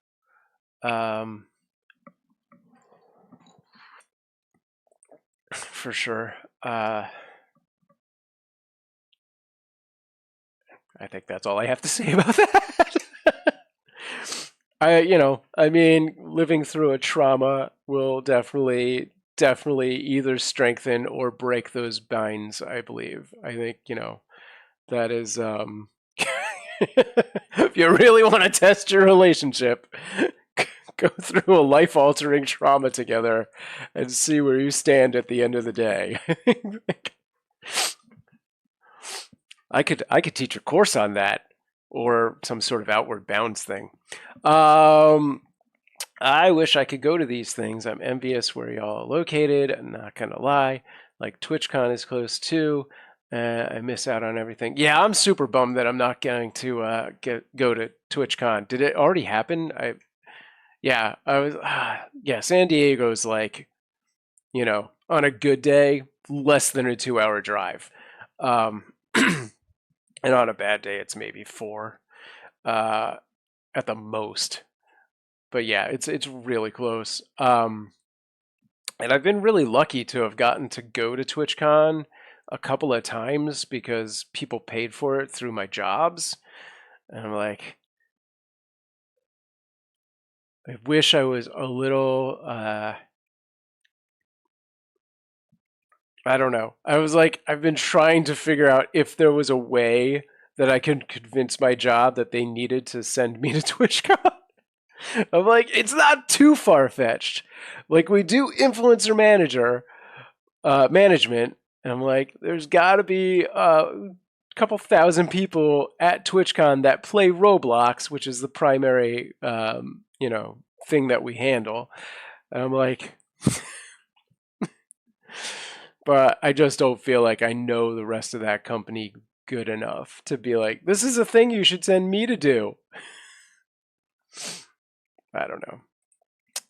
Speaker 1: For sure. I think that's all I have to say about that. I mean, living through a trauma will definitely either strengthen or break those binds, I believe. I think, that is, if you really want to test your relationship, go through a life-altering trauma together and see where you stand at the end of the day. I could teach a course on that or some sort of outward bounds thing. I wish I could go to these things. I'm envious where y'all are located. I'm not gonna lie. Like TwitchCon is close too. I miss out on everything. Yeah, I'm super bummed that I'm not going to go to TwitchCon. Did it already happen? I was. Yeah, San Diego's like, on a good day, less than a 2-hour drive, um, and on a bad day, it's maybe 4 uh, at the most. But yeah, it's really close. And I've been really lucky to have gotten to go to TwitchCon a couple of times because people paid for it through my jobs. And I'm like, I wish I was a little, I don't know. I was like, I've been trying to figure out if there was a way that I could convince my job that they needed to send me to TwitchCon. I'm like, it's not too far fetched. Like we do influencer management, and I'm like, there's got to be a couple thousand people at TwitchCon that play Roblox, which is the primary, thing that we handle. And I'm like, but I just don't feel like I know the rest of that company good enough to be like, this is a thing you should send me to do. I don't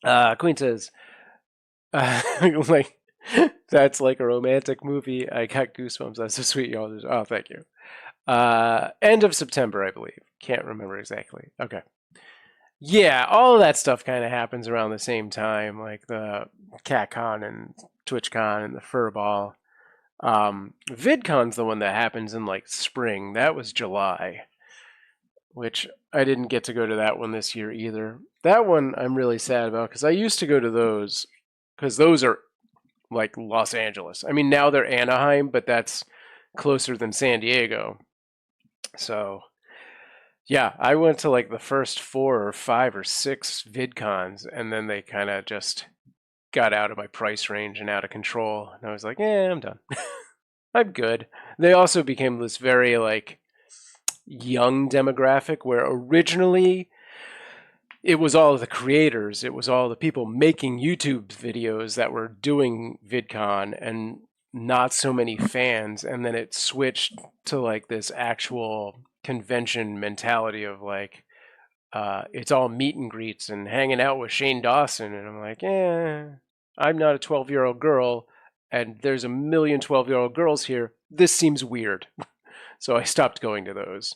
Speaker 1: know. Queen says, like, that's like a romantic movie. I got goosebumps. That's so sweet, y'all. Oh, thank you. End of September, I believe. Can't remember exactly. Okay. Yeah, all of that stuff kind of happens around the same time, like the CatCon and TwitchCon and the Furball. VidCon's the one that happens in like spring. That was July, which I didn't get to go to that one this year either. That one I'm really sad about because I used to go to those because those are like Los Angeles. I mean, now they're Anaheim, but that's closer than San Diego. So, Yeah, I went to like the first 4 or 5 or 6 VidCons, and then they kind of just got out of my price range and out of control. And I was like, yeah, I'm done. I'm good. They also became this very like young demographic where originally it was all the creators, it was all the people making YouTube videos that were doing VidCon and not so many fans. And then it switched to like this actual convention mentality of like, it's all meet and greets and hanging out with Shane Dawson. And I'm like, I'm not a 12-year-old girl, and there's a million 12-year-old girls here. This seems weird. So I stopped going to those.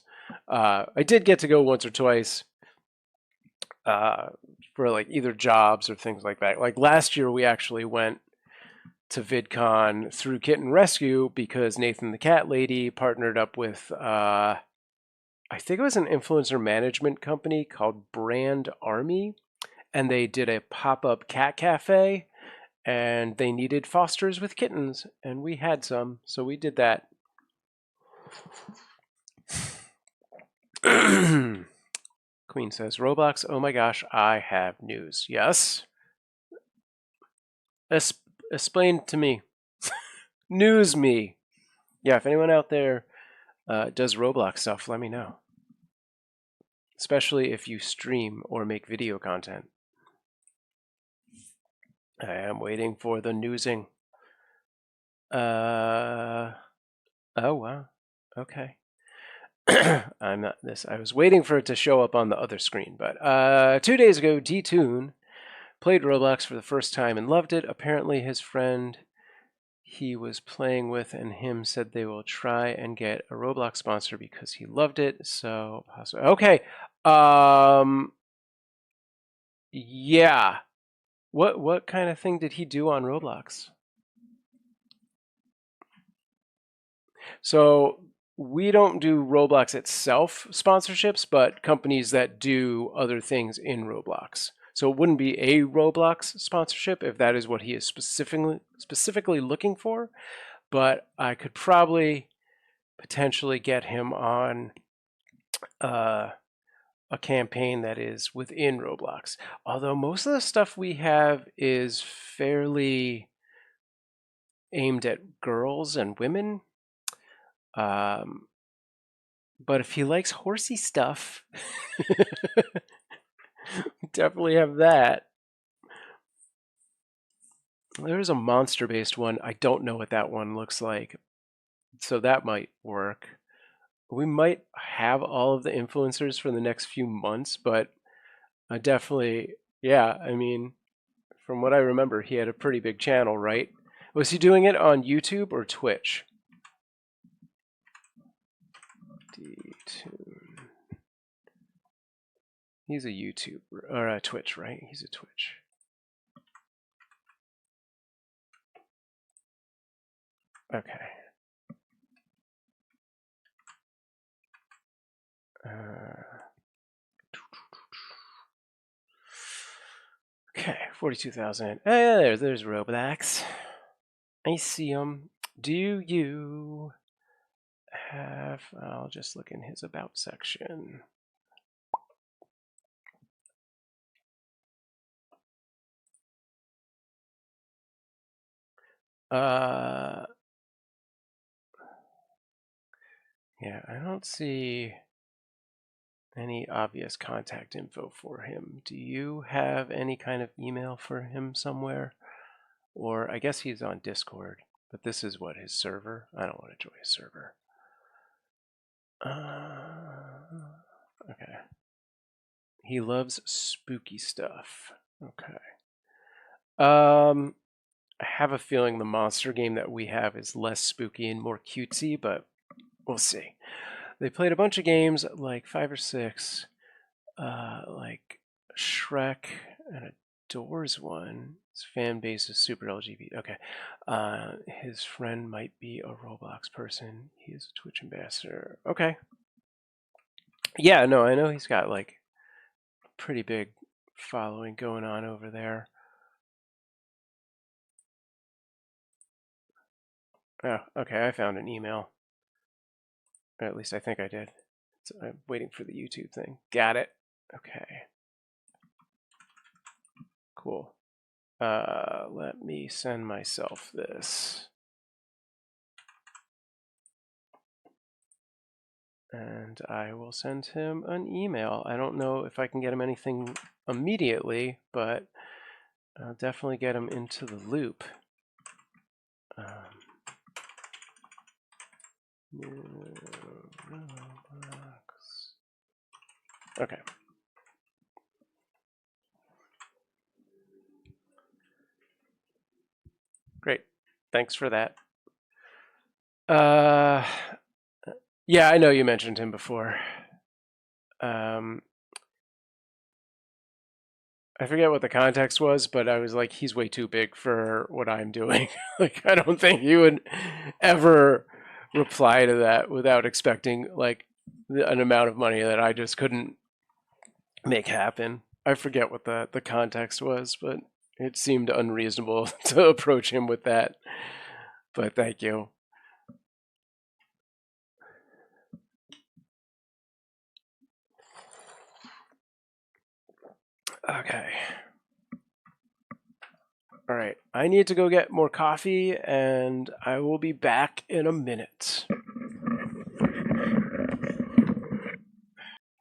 Speaker 1: I did get to go once or twice uh, for like either jobs or things like that. Like last year, we actually went to VidCon through Kitten Rescue because Nathan the Cat Lady partnered up with I think it was an influencer management company called Brand Army, and they did a pop-up cat cafe, and they needed fosters with kittens, and we had some, so we did that. Queen says, Roblox, oh my gosh, I have news. Yes? Explain to me. News me. Yeah, if anyone out there does Roblox stuff, let me know. Especially if you stream or make video content. I am waiting for the newsing. Oh wow. Okay. I'm not this. I was waiting for it to show up on the other screen, but 2 days ago, D-Tune played Roblox for the first time and loved it. Apparently, his friend he was playing with and him said they will try and get a Roblox sponsor because he loved it. So, okay. Yeah. What kind of thing did he do on Roblox? So we don't do Roblox itself sponsorships, but companies that do other things in Roblox. So it wouldn't be a Roblox sponsorship if that is what he is specifically looking for, but I could probably potentially get him on a campaign that is within Roblox. Although most of the stuff we have is fairly aimed at girls and women. Um, but if he likes horsey stuff, definitely have that. There's a monster-based one. I don't know what that one looks like, so that might work. We might have all of the influencers for the next few months, but I definitely, yeah, I mean, from what I remember, he had a pretty big channel, right? Was he doing it on YouTube or Twitch? D-Tune. He's a YouTuber, or a Twitch, right? He's a Twitch. Okay. Okay, 42,000. Yeah, there's Roblox. I see him. Do you have... I'll just look in his about section. Yeah, I don't see any obvious contact info for him. Do you have any kind of email for him somewhere? Or I guess he's on Discord, but this is what, his server? I don't want to join his server. Okay. He loves spooky stuff. Okay. I have a feeling the monster game that we have is less spooky and more cutesy, but we'll see. They played a bunch of games, like 5 or 6, like Shrek and a Doors one. His fan base is super LGBT. Okay. His friend might be a Roblox person. He is a Twitch ambassador. Okay. Yeah, no, I know he's got like a pretty big following going on over there. Oh, okay, I found an email. Or at least I think I did. So I'm waiting for the YouTube thing. Got it. Okay. Cool. Let me send myself this. And I will send him an email. I don't know if I can get him anything immediately, but I'll definitely get him into the loop. Okay. Great. Thanks for that. Yeah, I know you mentioned him before. I forget what the context was, but I was like, he's way too big for what I'm doing. Like, I don't think he would ever reply to that without expecting like an amount of money that I just couldn't make happen. I forget what the context was, but it seemed unreasonable to approach him with that. But thank you. Okay. All right. I need to go get more coffee, and I will be back in a minute.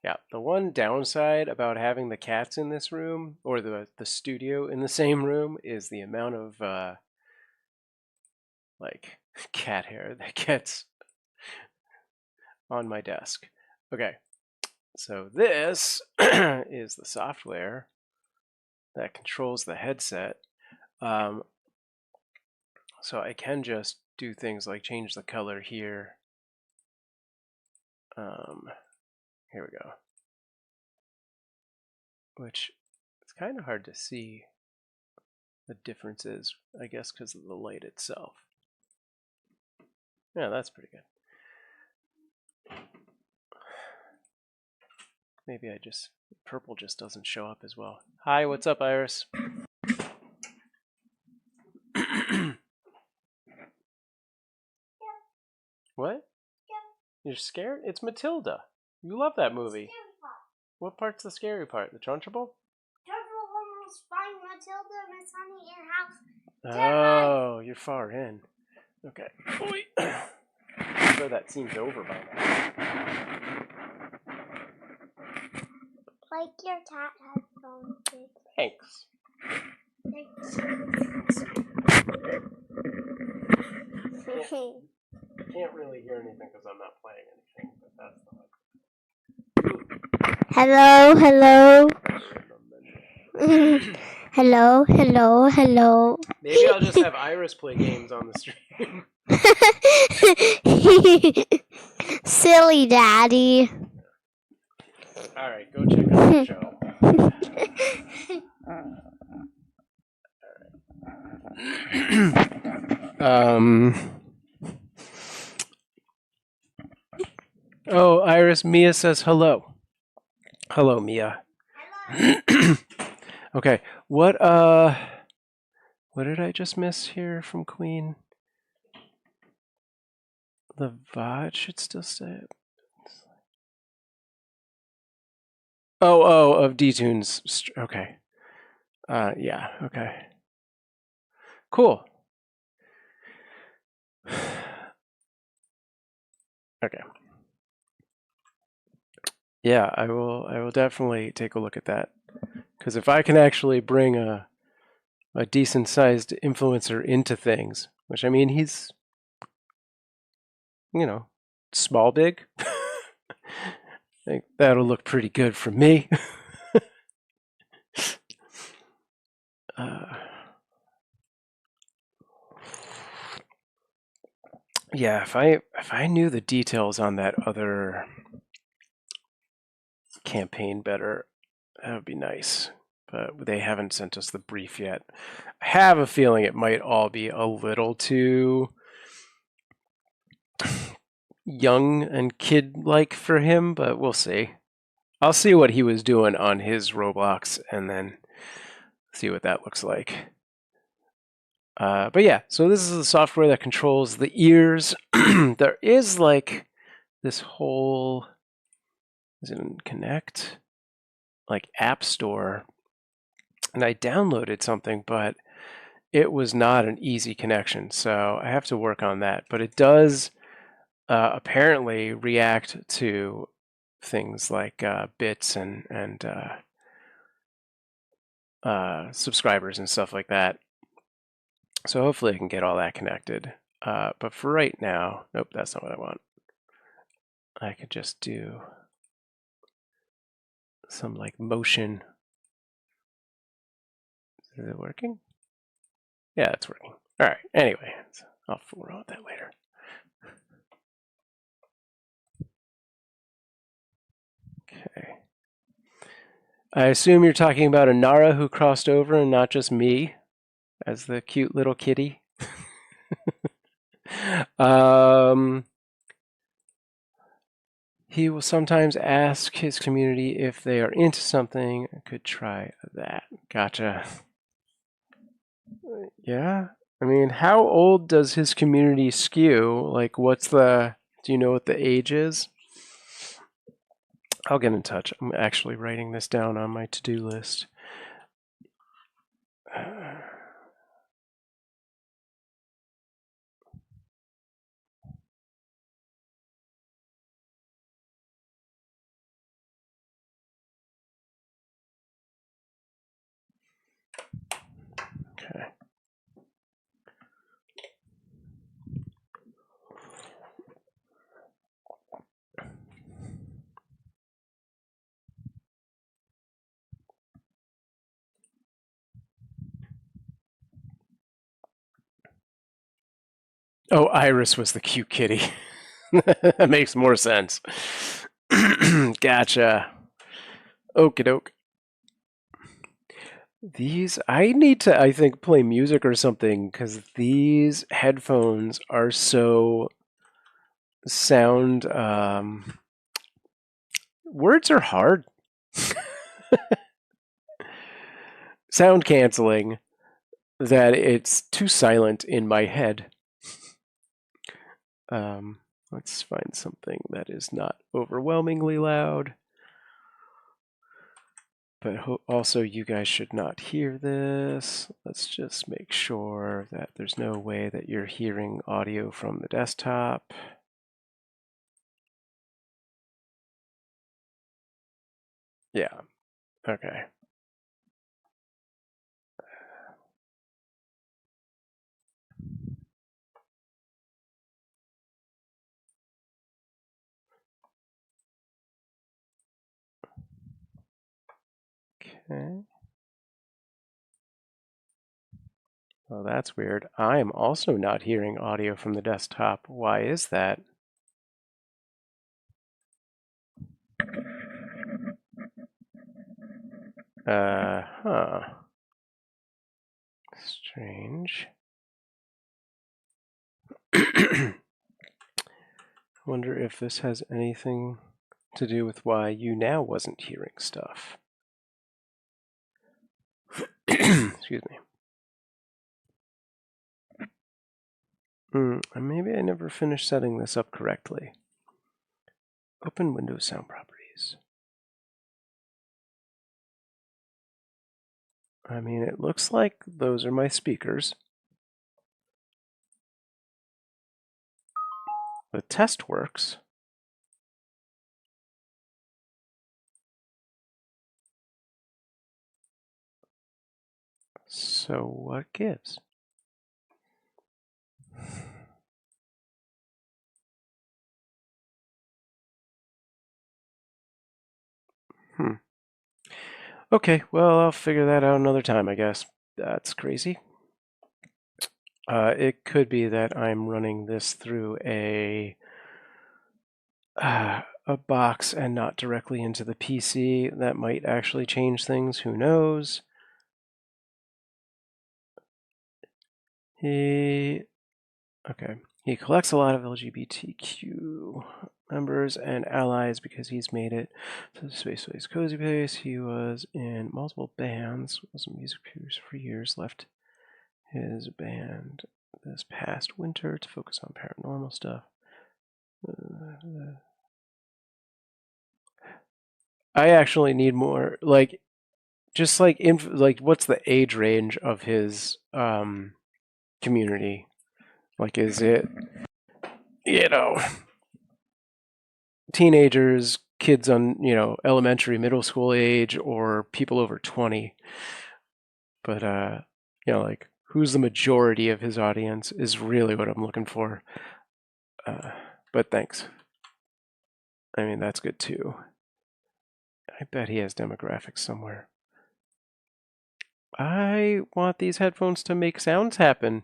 Speaker 1: Yeah, the one downside about having the cats in this room, or the studio in the same room, is the amount of like cat hair that gets on my desk. Okay, so this is the software that controls the headset. So I can just do things like change the color here. Here we go. Which it's kind of hard to see the differences, I guess, because of the light itself. Yeah, that's pretty good. Maybe purple just doesn't show up as well. Hi, what's up, Iris? What? You're scared? It's Matilda. You love that movie. What part's the scary part? The Trunchbull?
Speaker 2: Trunchbull almost find Matilda and Miss Honey in house.
Speaker 1: Oh, you're far in. Okay. I'm sure that seems over by now.
Speaker 2: Like your cat headphones.
Speaker 1: Thanks. Can't really hear anything because I'm not playing anything, but that's the
Speaker 2: Hello, hello. Hello, hello, hello.
Speaker 1: Maybe I'll just have Iris play games on the stream.
Speaker 2: Silly daddy.
Speaker 1: Alright, go check out the show. Oh, Iris, Mia says hello. Hello, Mia.
Speaker 2: Hello.
Speaker 1: Okay, what did I just miss here from Queen? The VOD should still stay. Oh, of D-Tunes. Okay. Yeah, okay. Cool. Okay. Yeah, I will definitely take a look at that. Because if I can actually bring a decent-sized influencer into things, which I mean, he's, small big, I think that'll look pretty good for me. Yeah, if I knew the details on that other campaign better, that would be nice. But they haven't sent us the brief yet. I have a feeling it might all be a little too young and kid-like for him, but we'll see. I'll see what he was doing on his Roblox and then see what that looks like. But yeah, so this is the software that controls the ears. There is like this whole Is it in Connect? Like App Store. And I downloaded something, but it was not an easy connection. So I have to work on that. But it does apparently react to things like bits and subscribers and stuff like that. So hopefully I can get all that connected. But for right now, nope, that's not what I want. I could just do some like motion. Is it working? Yeah, it's working. All right. Anyway, I'll fool around with that later. Okay. I assume you're talking about a Nara who crossed over and not just me as the cute little kitty. um, he will sometimes ask his community if they are into something. I could try that. Gotcha. Yeah. I mean, how old does his community skew? Like, do you know what the age is? I'll get in touch. I'm actually writing this down on my to-do list. Okay. Oh, Iris was the cute kitty. That makes more sense. Gotcha. Okie doke. I need to, I think, play music or something because these headphones are so sound. Words are hard. Sound canceling that it's too silent in my head. Let's find something that is not overwhelmingly loud. But also you guys should not hear this. Let's just make sure that there's no way that you're hearing audio from the desktop. Yeah, okay. Okay. Well, that's weird. I am also not hearing audio from the desktop. Why is that? Huh. Strange. Wonder if this has anything to do with why you now wasn't hearing stuff. Excuse me. Maybe I never finished setting this up correctly. Open Windows sound properties. I mean, it looks like those are my speakers. The test works. So what gives? Okay, well, I'll figure that out another time, I guess. That's crazy. It could be that I'm running this through a box and not directly into the PC. That might actually change things. Who knows? Okay. He collects a lot of LGBTQ members and allies because he's made it to the Space Cozy Place. He was in multiple bands, was a music producer for years, left his band this past winter to focus on paranormal stuff. I actually need more, like, just like like what's the age range of his community? Like, is it, you know, teenagers, kids on, elementary, middle school age, or people over 20? But like, who's the majority of his audience is really what I'm looking for. Uh, but thanks. I mean, that's good too. I bet he has demographics somewhere. I want these headphones to make sounds happen.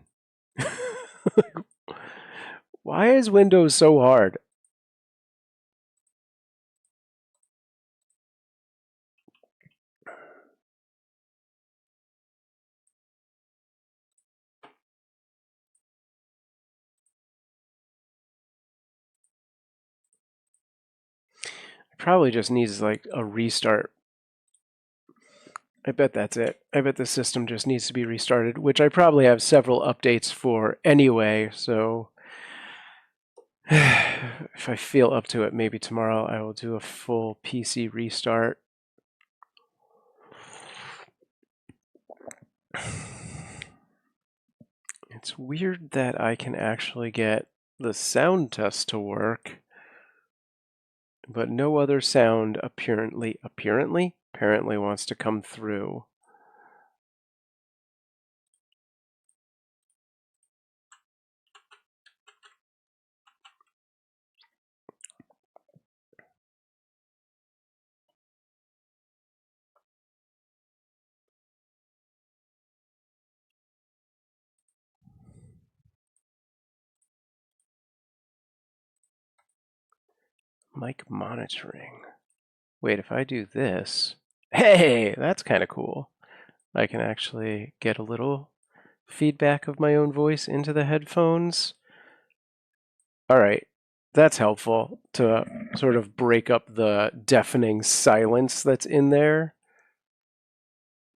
Speaker 1: Why is Windows so hard? It probably just needs like a restart. I bet that's it. I bet the system just needs to be restarted, which I probably have several updates for anyway, so if I feel up to it, maybe tomorrow I will do a full PC restart. It's weird that I can actually get the sound test to work, but no other sound apparently wants to come through. Mic monitoring. Wait, if I do this, hey, that's kind of cool. I can actually get a little feedback of my own voice into the headphones. All right, that's helpful to sort of break up the deafening silence that's in there.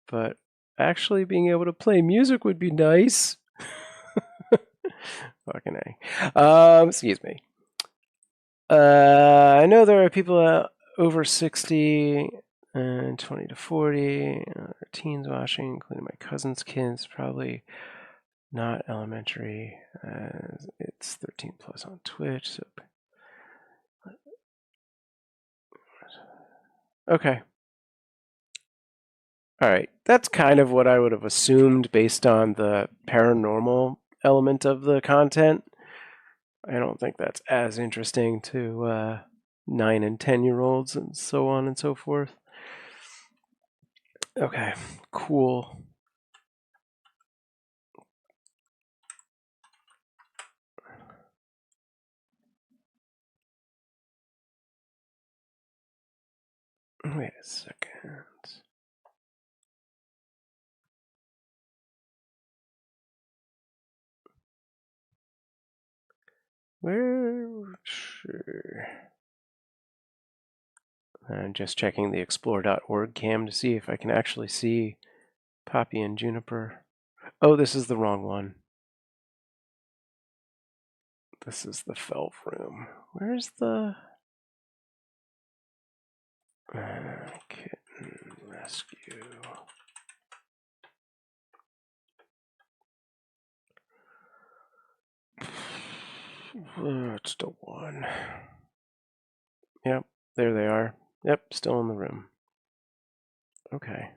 Speaker 1: But actually being able to play music would be nice. Fucking A. Excuse me. I know there are people over 60 and 20 to 40, teens watching, including my cousin's kids, probably not elementary. It's 13 plus on Twitch. So. Okay. All right. That's kind of what I would have assumed based on the paranormal element of the content. I don't think that's as interesting to 9 and 10-year-olds and so on and so forth. Okay, cool. Wait a second. Where? Sure. I'm just checking the explore.org cam to see if I can actually see Poppy and Juniper. Oh, this is the wrong one. This is the Felv room. Where's the kitten rescue? It's the one. Yep, there they are. Yep, still in the room. Okay.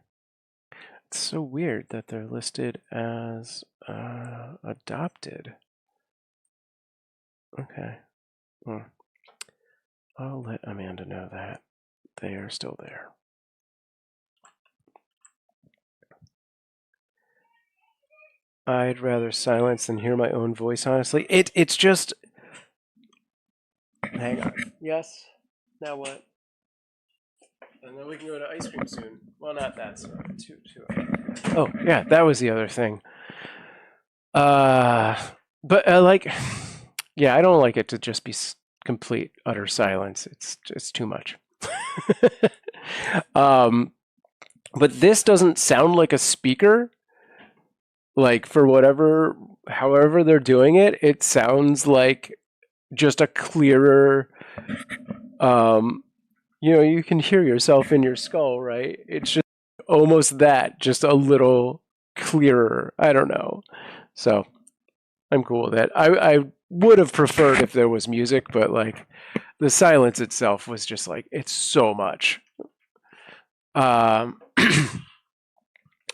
Speaker 1: It's so weird that they're listed as adopted. Okay. Well, I'll let Amanda know that they are still there. I'd rather silence than hear my own voice, honestly. It's just... Hang on. Yes? Now what? And then we can go to ice cream soon. Well, not that soon. Oh, yeah, that was the other thing. But like... Yeah, I don't like it to just be complete, utter silence. It's too much. But this doesn't sound like a speaker. Like, for however they're doing it, it sounds like just a clearer you can hear yourself in your skull, right? It's just almost that, just a little clearer. I don't know. So I'm cool with that. I would have preferred if there was music, but like the silence itself was just like it's so much. Um,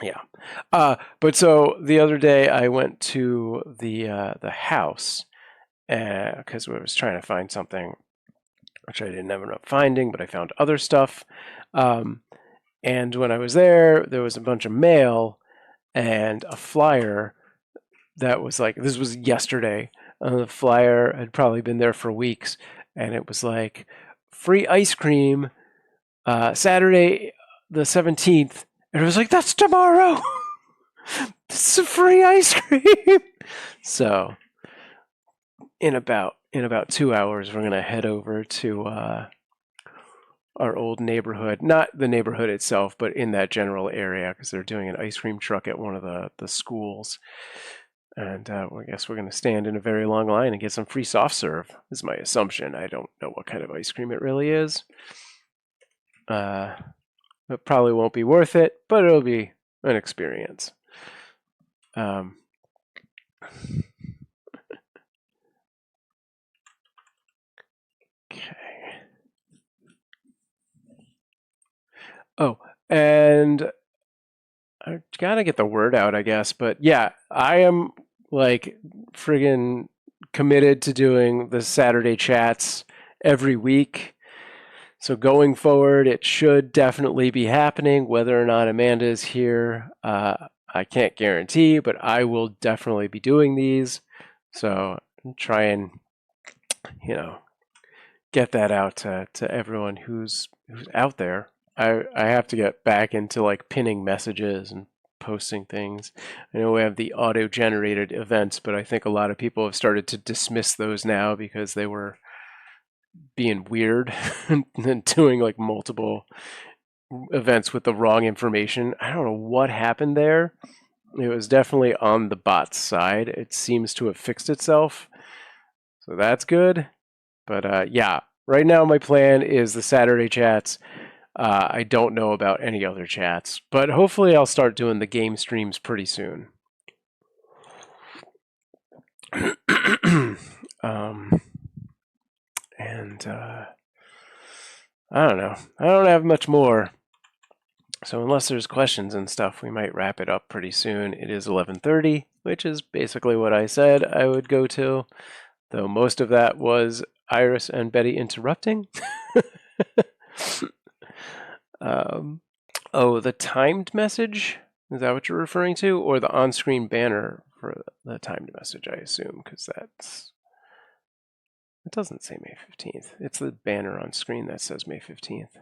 Speaker 1: yeah. But so the other day I went to the house because we was trying to find something which I didn't end up finding, but I found other stuff. Um, and when I was there, there was a bunch of mail and a flyer that was like this was yesterday. The flyer had probably been there for weeks, and it was like free ice cream Saturday the 17th, and it was like that's tomorrow. This is free ice cream. So in about 2 hours, we're gonna head over to our old neighborhood, not the neighborhood itself, but in that general area because they're doing an ice cream truck at one of the schools. And I guess we're going to stand in a very long line and get some free soft serve, is my assumption. I don't know what kind of ice cream it really is. It probably won't be worth it, but it'll be an experience. Okay. Oh, and I gotta get the word out, I guess. But yeah, I am like friggin' committed to doing the Saturday chats every week. So going forward, it should definitely be happening. Whether or not Amanda is here, I can't guarantee, but I will definitely be doing these. So try and you know get that out to everyone who's out there. I have to get back into like pinning messages and posting things. I know we have the auto generated events, but I think a lot of people have started to dismiss those now because they were being weird and doing like multiple events with the wrong information. I don't know what happened there. It was definitely on the bot's side. It seems to have fixed itself. So that's good. But yeah, right now my plan is the Saturday chats. I don't know about any other chats, but hopefully I'll start doing the game streams pretty soon. um, and I don't know. I don't have much more. So unless there's questions and stuff, we might wrap it up pretty soon. It is 11:30, which is basically what I said I would go to, though most of that was Iris and Betty interrupting. um, oh, the timed message? Is that what you're referring to? Or the on-screen banner for the timed message, I assume, because it doesn't say May 15th. It's the banner on screen that says May 15th.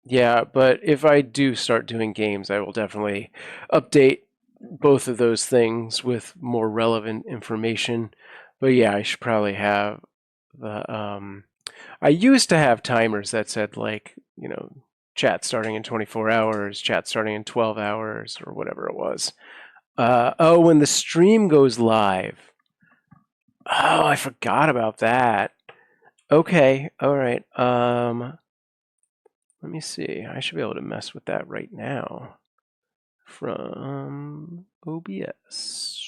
Speaker 1: Yeah, but if I do start doing games, I will definitely update both of those things with more relevant information. But yeah, I should probably have the I used to have timers that said like, chat starting in 24 hours, chat starting in 12 hours or whatever it was. Oh, when the stream goes live. Oh, I forgot about that. Okay, all right. Let me see. I should be able to mess with that right now from OBS.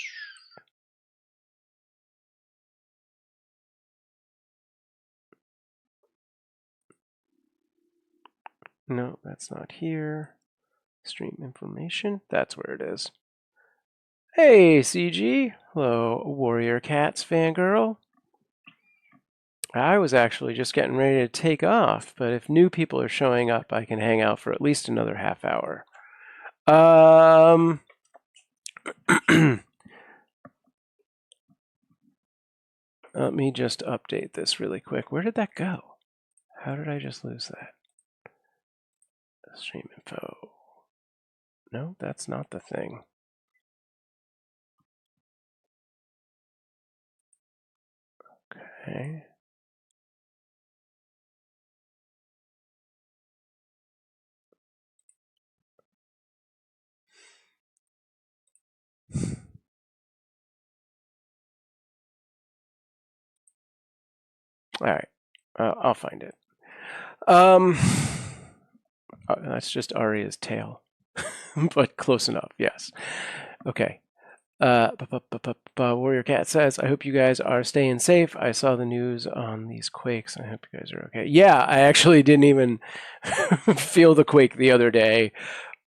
Speaker 1: No, that's not here. Stream information. That's where it is. Hey, CG. Hello, Warrior Cats fangirl. I was actually just getting ready to take off, but if new people are showing up, I can hang out for at least another half hour. Let me just update this really quick. Where did that go? How did I just lose that? Stream info. No, that's not the thing. Okay. All right, I'll find it. Um, that's just Arya's tail, but close enough. Yes. Okay. Warrior Cat says, I hope you guys are staying safe. I saw the news on these quakes. I hope you guys are okay. Yeah, I actually didn't even feel the quake the other day,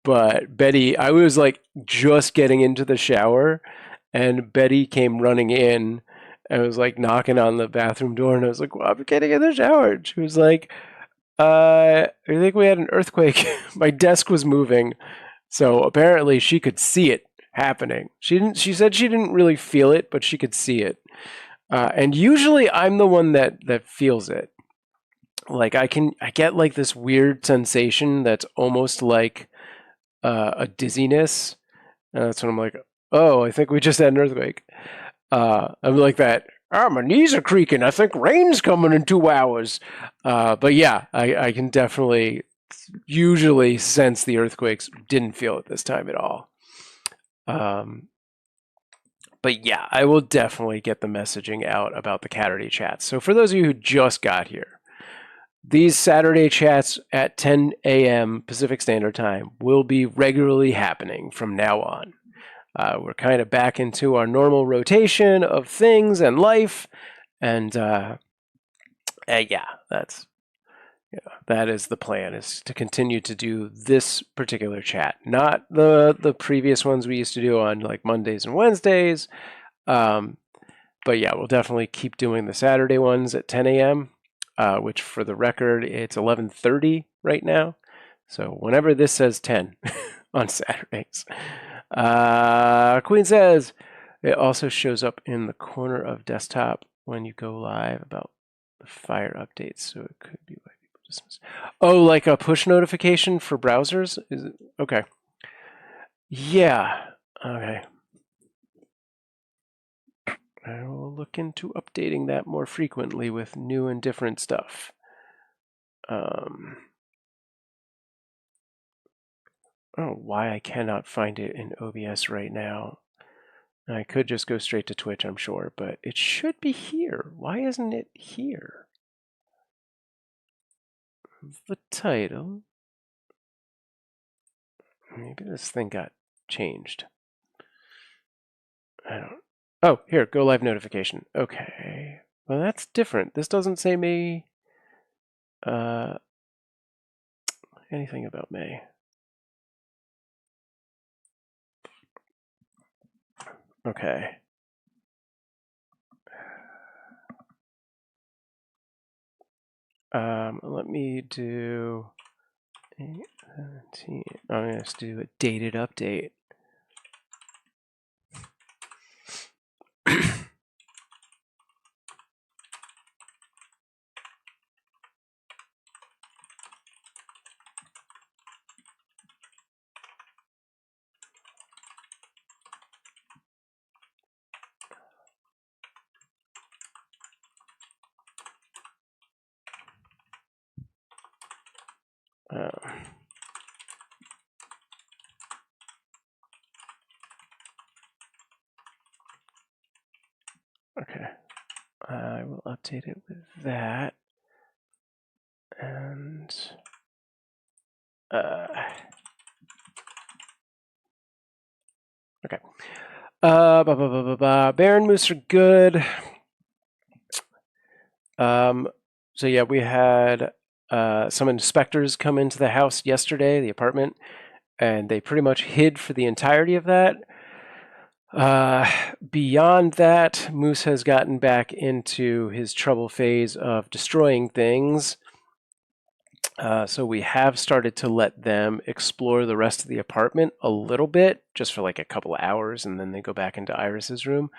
Speaker 1: but Betty, I was like just getting into the shower, and Betty came running in and was like knocking on the bathroom door, and I was like, well, I'm getting in the shower. And she was like, I think we had an earthquake. My desk was moving. So apparently she could see it happening. She didn't. She said she didn't really feel it, but she could see it. And usually I'm the one that feels it. Like I get like this weird sensation that's almost like a dizziness. And that's when I'm like, oh, I think we just had an earthquake. I'm like that. Oh, my knees are creaking. I think rain's coming in 2 hours. But yeah, I can definitely usually sense the earthquakes. Didn't feel it this time at all. Um, but yeah, I will definitely get the messaging out about the Caturday chats. So for those of you who just got here, these Saturday chats at 10 a.m. Pacific Standard Time will be regularly happening from now on. We're kind of back into our normal rotation of things and life, and yeah, that is the plan, is to continue to do this particular chat, not the previous ones we used to do on like Mondays and Wednesdays. But yeah, we'll definitely keep doing the Saturday ones at 10 a.m., which for the record, it's 11:30 right now. So whenever this says 10 on Saturdays. Queen says, it also shows up in the corner of desktop when you go live about the fire updates. So it could be why people dismiss. Oh, like a push notification for browsers? Is it? Okay. Yeah. Okay. I will look into updating that more frequently with new and different stuff. I don't know why I cannot find it in OBS right now. I could just go straight to Twitch, I'm sure, but it should be here. Why isn't it here? The title. Maybe this thing got changed. I don't. Oh, here, go live notification. Okay. Well, that's different. This doesn't say May. Anything about May. Okay. Let me do 8:17. I'm going to do a dated update. Okay. I will update it with that. And okay. Bear and Moose are good. So yeah, we had some inspectors come into the house yesterday, the apartment, and they pretty much hid for the entirety of that. Beyond that, Moose has gotten back into his trouble phase of destroying things. So we have started to let them explore the rest of the apartment a little bit, just for like a couple of hours, and then they go back into Iris's room.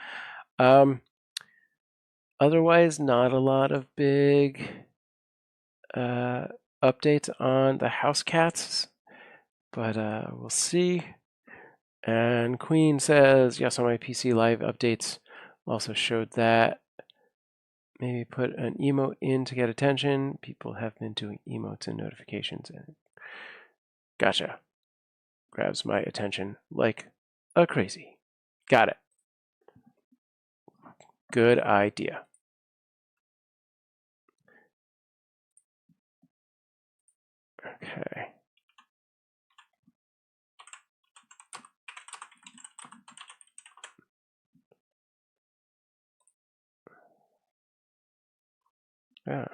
Speaker 1: Otherwise, not a lot of big updates on the house cats, but we'll see. And Queen says, yes, on my PC live updates also showed that. Maybe put an emote in to get attention. People have been doing emotes and notifications. And gotcha. Grabs my attention like a crazy. Got it. Good idea. Okay. Yeah.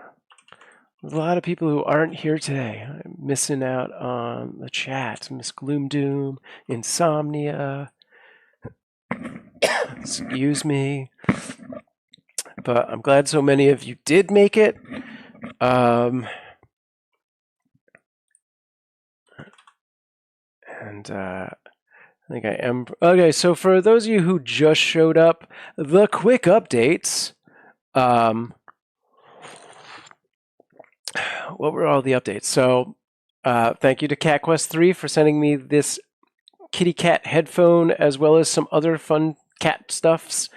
Speaker 1: There's a lot of people who aren't here today. I'm missing out on the chat. Miss Gloom Doom, Insomnia. Excuse me. But I'm glad so many of you did make it. And I think I am. Okay, so for those of you who just showed up, the quick updates. What were all the updates? So thank you to CatQuest3 for sending me this kitty cat headphone as well as some other fun cat stuffs.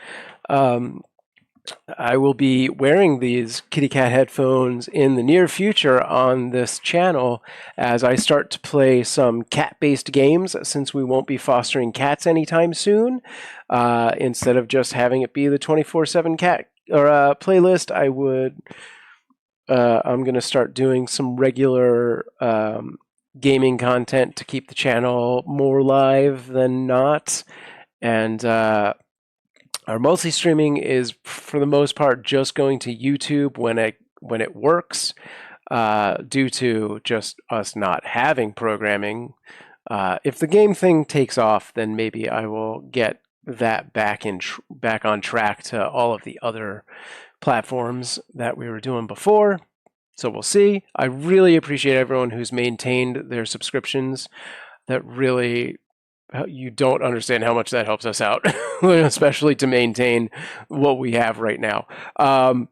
Speaker 1: I will be wearing these kitty cat headphones in the near future on this channel as I start to play some cat-based games since we won't be fostering cats anytime soon. Instead of just having it be the 24/7 cat or playlist, I'm going to start doing some regular gaming content to keep the channel more live than not. And our monthly streaming is, for the most part, just going to YouTube when it works, due to just us not having programming. If the game thing takes off, then maybe I will get that back on track to all of the other platforms that we were doing before. So we'll see. I really appreciate everyone who's maintained their subscriptions. That really, you don't understand how much that helps us out, especially to maintain what we have right now. Because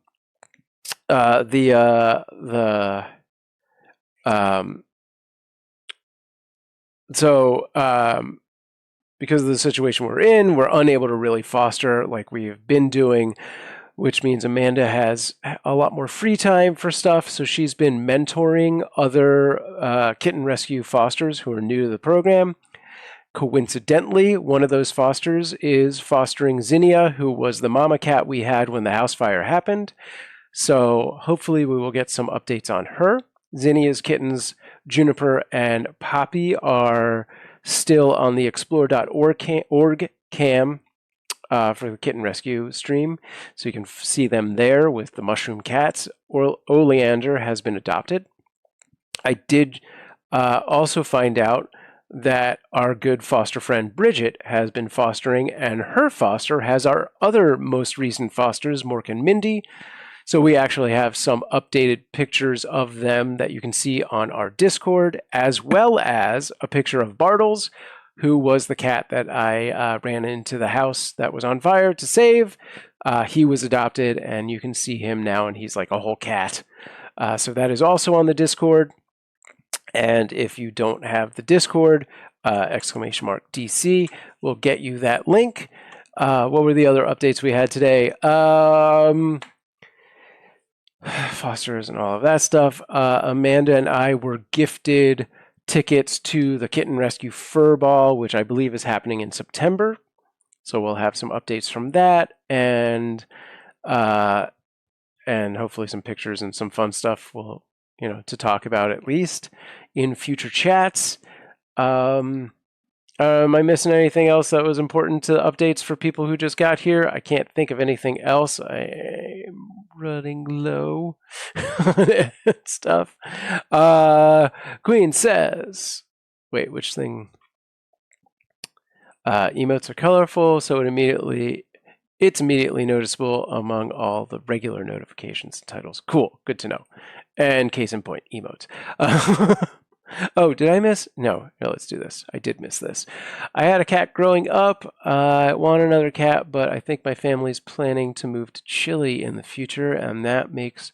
Speaker 1: of the situation we're in, we're unable to really foster like we've been doing, which means Amanda has a lot more free time for stuff. So she's been mentoring other kitten rescue fosters who are new to the program. Coincidentally, one of those fosters is fostering Zinnia, who was the mama cat we had when the house fire happened. So hopefully we will get some updates on her. Zinnia's kittens, Juniper and Poppy, are still on the explore.org cam for the kitten rescue stream, so you can see them there with the mushroom cats. Oleander has been adopted. I did also find out that our good foster friend Bridget has been fostering, and her foster has our other most recent fosters, Mork and Mindy. So we actually have some updated pictures of them that you can see on our Discord, as well as a picture of Bartles, who was the cat that I ran into the house that was on fire to save. He was adopted, and you can see him now, and he's like a whole cat. So that is also on the Discord. And if you don't have the Discord, !DC will get you that link. What were the other updates we had today? Fosters and all of that stuff. Amanda and I were gifted tickets to the Kitten Rescue Fur Ball, which I believe is happening in September. So we'll have some updates from that, and hopefully some pictures and some fun stuff to talk about at least in future chats. Am I missing anything else that was important to updates for people who just got here? I can't think of anything else. I'm running low on stuff. Queen says, wait, which thing? Emotes are colorful, so it's immediately noticeable among all the regular notifications and titles. Cool, good to know. And case in point, emotes. Oh, did I miss? No, let's do this. I did miss this. I had a cat growing up. I want another cat, but I think my family's planning to move to Chile in the future, and that makes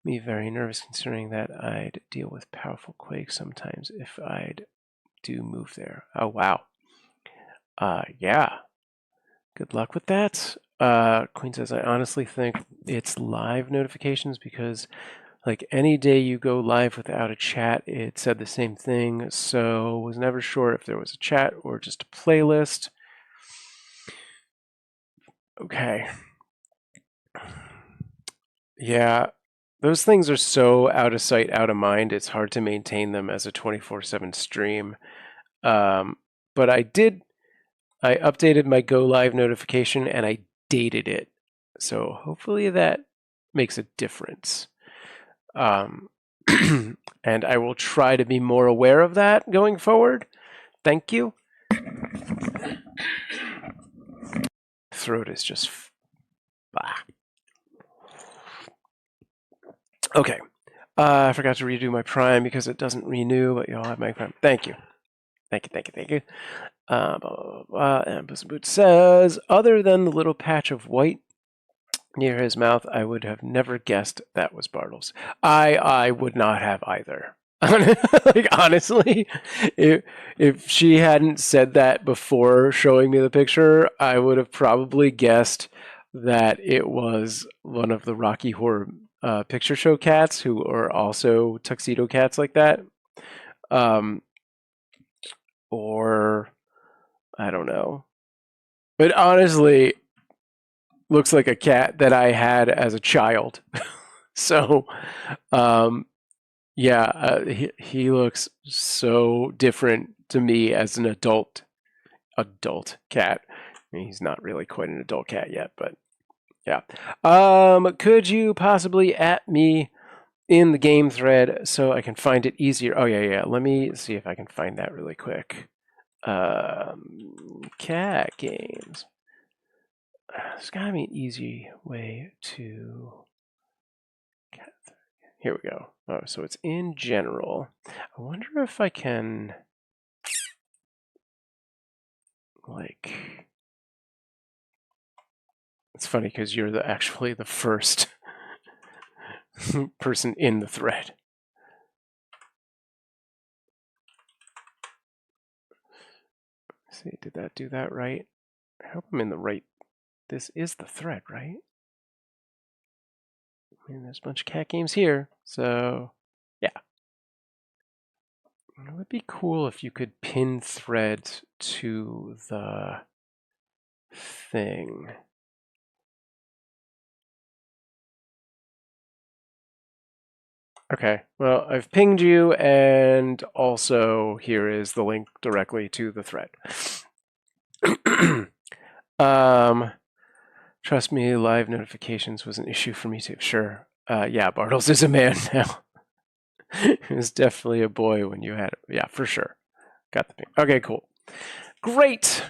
Speaker 1: me very nervous considering that I'd deal with powerful quakes sometimes if I'd do move there. Oh, wow. Yeah. Good luck with that. Queen says, I honestly think it's live notifications because like any day you go live without a chat, it said the same thing. So was never sure if there was a chat or just a playlist. Okay. Yeah, those things are so out of sight, out of mind. It's hard to maintain them as a 24/7 stream. But I updated my go live notification and I dated it. So hopefully that makes a difference. And I will try to be more aware of that going forward. Thank you. Throat is just bah. Okay. I forgot to redo my Prime because it doesn't renew, but you'll have my Prime. Thank you. Thank you. Blah, blah, blah. And Puss in Boots says, other than the little patch of white near his mouth, I would have never guessed that was Bartles. I would not have either. Like, honestly, if she hadn't said that before showing me the picture, I would have probably guessed that it was one of the Rocky Horror Picture Show cats who are also tuxedo cats like that. Or I don't know. But honestly, looks like a cat that I had as a child. So, yeah, he looks so different to me as an adult cat. I mean, he's not really quite an adult cat yet, but yeah. Could you possibly at me in the game thread so I can find it easier? Oh yeah. Let me see if I can find that really quick. Cat games. There's gotta be an easy way to. Here we go. Oh, so it's in general. I wonder if I can, like, it's funny because you're actually the first person in the thread. Let's see, did that do that right? I hope I'm in the right. This is the thread, right? I mean, there's a bunch of cat games here, so yeah. It would be cool if you could pin threads to the thing. Okay, well, I've pinged you, and also here is the link directly to the thread. Trust me, live notifications was an issue for me too. Sure. Yeah, Bartles is a man now. It was definitely a boy when you had it. Yeah, for sure. Got the ping. Okay, cool. Great.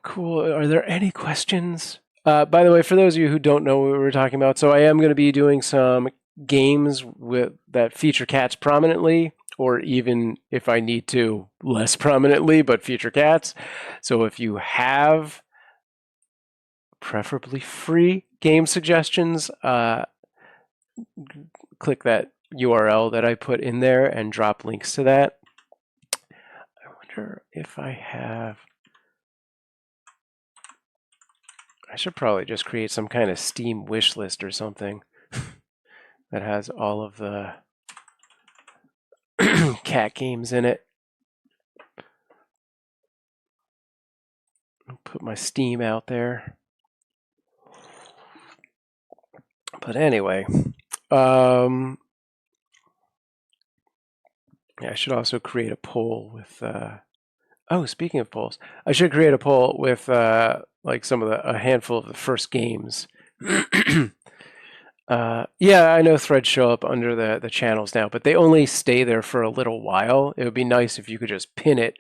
Speaker 1: Cool. Are there any questions? By the way, for those of you who don't know what we were talking about, so I am going to be doing some games that feature cats prominently, or even if I need to, less prominently, but feature cats. So if you have preferably free game suggestions, click that URL that I put in there and drop links to that. I wonder if I have. I should probably just create some kind of Steam wish list or something that has all of the cat games in it. I'll put my Steam out there. But anyway, yeah, I should also create a poll with. Oh, speaking of polls, I should create a poll with like a handful of the first games. Yeah, I know threads show up under the channels now, but they only stay there for a little while. It would be nice if you could just pin it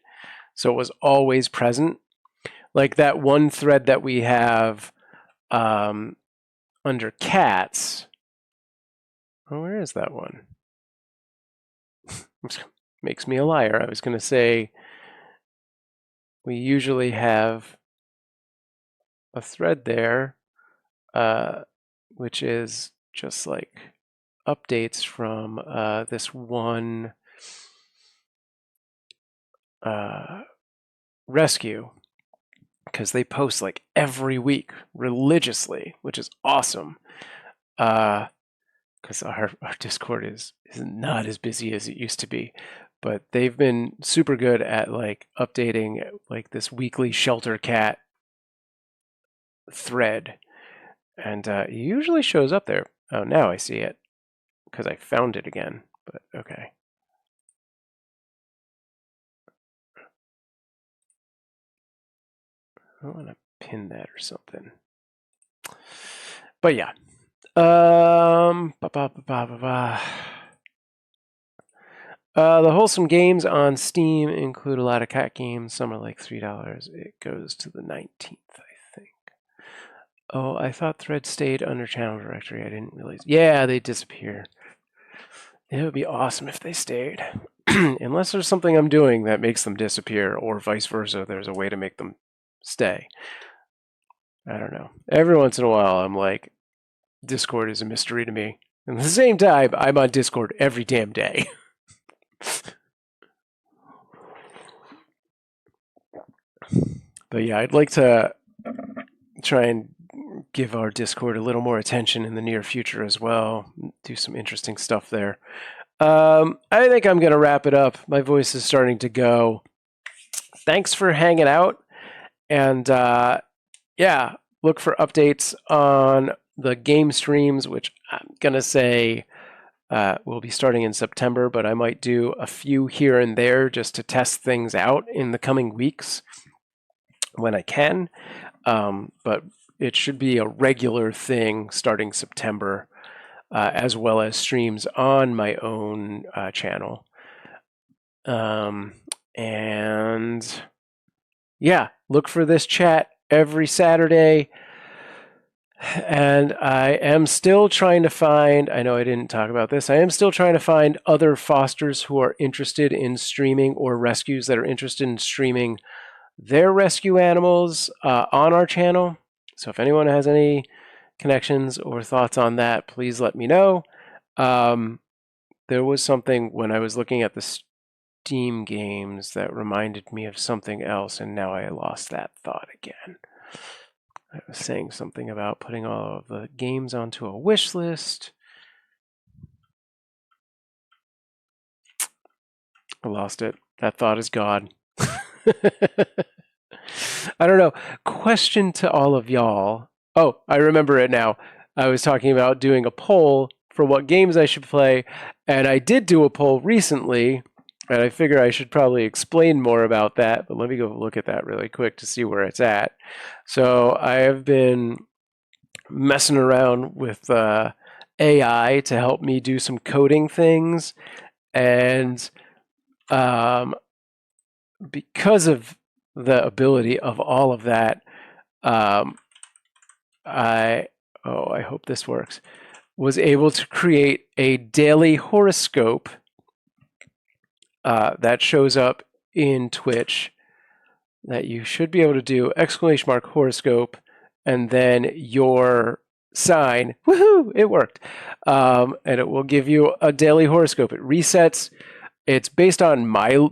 Speaker 1: so it was always present. Like that one thread that we have under cats. Oh, where is that one? Makes me a liar. I was going to say we usually have a thread there, which is just like updates from this one rescue, because they post like every week religiously, which is awesome. Because our Discord is not as busy as it used to be, but they've been super good at like updating like this weekly shelter cat thread, and it usually shows up there. Oh, now I see it because I found it again. But okay. I want to pin that or something. But yeah. The wholesome games on Steam include a lot of cat games. Some are like $3. It goes to the 19th, I think. Oh, I thought threads stayed under channel directory. I didn't realize. Yeah, they disappear. It would be awesome if they stayed. Unless there's something I'm doing that makes them disappear, or vice versa, there's a way to make them stay. I don't know. Every once in a while, I'm like, Discord is a mystery to me. And at the same time, I'm on Discord every damn day. But yeah, I'd like to try and give our Discord a little more attention in the near future as well. Do some interesting stuff there. I think I'm going to wrap it up. My voice is starting to go. Thanks for hanging out. And yeah, look for updates on the game streams, which I'm going to say will be starting in September, but I might do a few here and there just to test things out in the coming weeks when I can. But it should be a regular thing starting September, as well as streams on my own channel. And yeah, look for this chat every Saturday. And I am still trying to find, I know I didn't talk about this, I am still trying to find other fosters who are interested in streaming, or rescues that are interested in streaming their rescue animals on our channel. So if anyone has any connections or thoughts on that, please let me know. There was something when I was looking at the Steam games that reminded me of something else, and now I lost that thought again. I was saying something about putting all of the games onto a wish list. I lost it. That thought is gone. I don't know. Question to all of y'all. Oh, I remember it now. I was talking about doing a poll for what games I should play, and I did do a poll recently, and I figure I should probably explain more about that, but let me go look at that really quick to see where it's at. So I have been messing around with AI to help me do some coding things, and because of the ability of all of that, I hope this works, was able to create a daily horoscope that shows up in Twitch that you should be able to do !! horoscope and then your sign. Woohoo! It worked. And it will give you a daily horoscope. It resets. It's based on my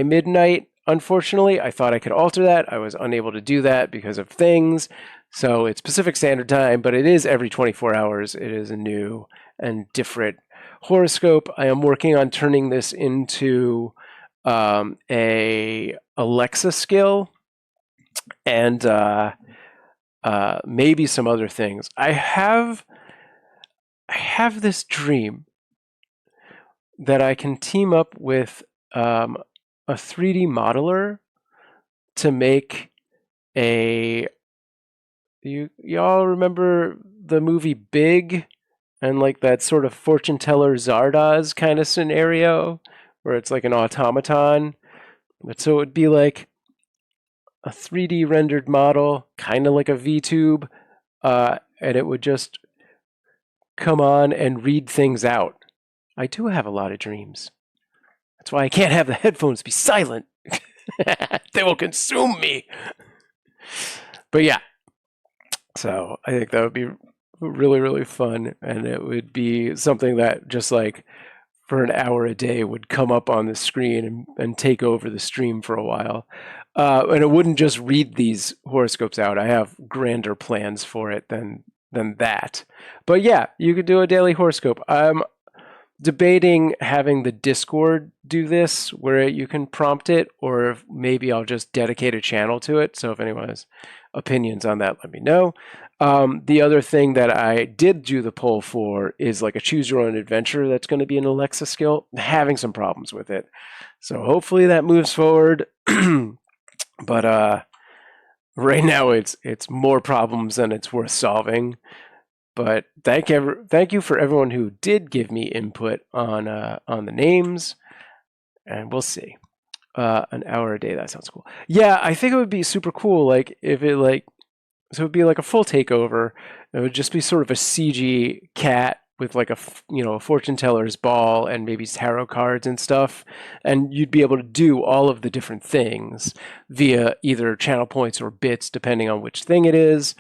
Speaker 1: midnight. Unfortunately, I thought I could alter that. I was unable to do that because of things. So it's Pacific Standard Time, but it is every 24 hours. It is a new and different horoscope. I am working on turning this into a Alexa skill, and maybe some other things. I have this dream that I can team up with a 3D modeler to make a. Y'all remember the movie Big, and like that sort of fortune teller Zardoz kind of scenario where it's like an automaton? But so it would be like a 3D rendered model, kind of like a VTube, and it would just come on and read things out. I do have a lot of dreams. That's why I can't have the headphones be silent. They will consume me. But yeah, so I think that would be really, really fun, and it would be something that just like for an hour a day would come up on the screen and take over the stream for a while. And it wouldn't just read these horoscopes out. I have grander plans for it than that. But yeah, you could do a daily horoscope. I'm debating having the Discord do this where you can prompt it, or if maybe I'll just dedicate a channel to it. So if anyone has opinions on that, let me know. The other thing that I did do the poll for is like a choose your own adventure that's going to be an Alexa skill. I'm having some problems with it. So hopefully that moves forward. But right now it's more problems than it's worth solving. But thank you for everyone who did give me input on the names, and we'll see. An hour a day, that sounds cool. Yeah, I think it would be super cool. Like if it so it'd be like a full takeover. It would just be sort of a CG cat with like a fortune teller's ball and maybe tarot cards and stuff, and you'd be able to do all of the different things via either channel points or bits, depending on which thing it is.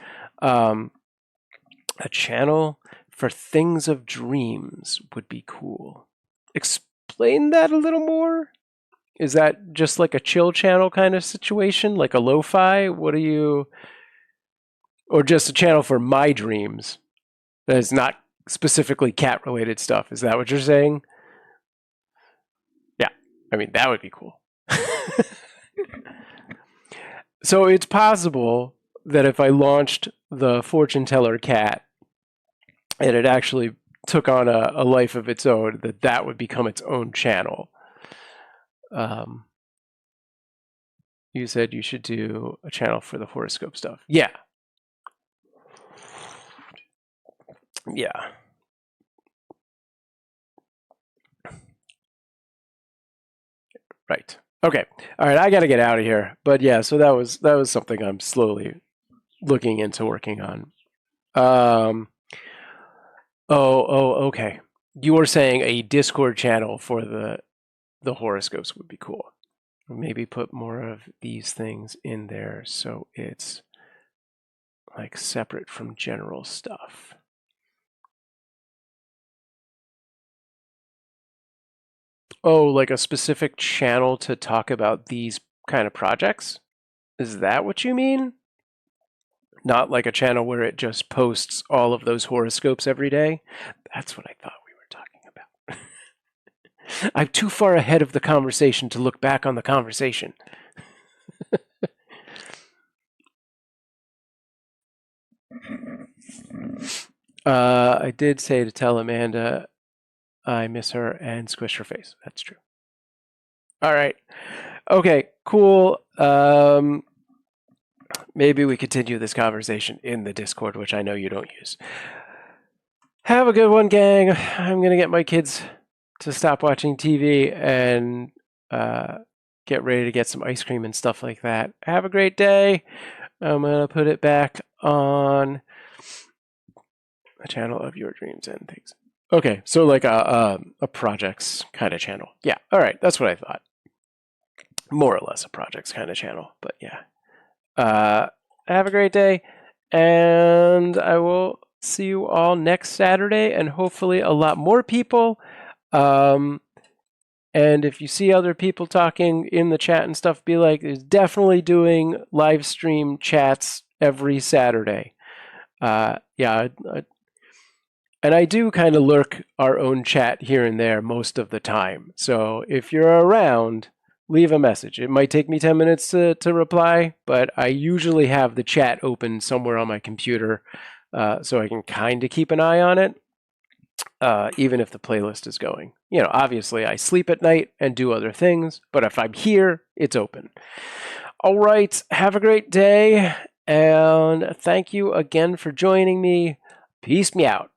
Speaker 1: A channel for things of dreams would be cool. Explain that a little more. Is that just like a chill channel kind of situation, like a lo-fi? What are you, or just a channel for my dreams that is not specifically cat related stuff? Is that what you're saying? Yeah, I mean, that would be cool. So it's possible that if I launched the fortune teller cat and it actually took on a life of its own, that would become its own channel. You said you should do a channel for the horoscope stuff. Yeah. Yeah. Right. Okay. All right. I got to get out of here. But yeah, so that was something I'm slowly looking into working on. Okay. You were saying a Discord channel for the horoscopes would be cool. Maybe put more of these things in there so it's like separate from general stuff. Oh, like a specific channel to talk about these kind of projects? Is that what you mean? Not like a channel where it just posts all of those horoscopes every day? That's what I thought we were talking about. I'm too far ahead of the conversation to look back on the conversation. I did say to tell Amanda I miss her and squish her face. That's true. All right. Okay, cool. Maybe we continue this conversation in the Discord, which I know you don't use. Have a good one, gang. I'm going to get my kids to stop watching TV and get ready to get some ice cream and stuff like that. Have a great day. I'm going to put it back on a channel of your dreams and things. Okay, so like a projects kind of channel. Yeah, all right, that's what I thought. More or less a projects kind of channel, but yeah. Have a great day, and I will see you all next Saturday, and hopefully a lot more people. And if you see other people talking in the chat and stuff, be like, there's definitely doing live stream chats every Saturday. Yeah, and I do kind of lurk our own chat here and there most of the time. So if you're around, leave a message. It might take me 10 minutes to reply, but I usually have the chat open somewhere on my computer so I can kind of keep an eye on it, even if the playlist is going. You know, obviously I sleep at night and do other things, but if I'm here, it's open. All right, have a great day, and thank you again for joining me. Peace me out.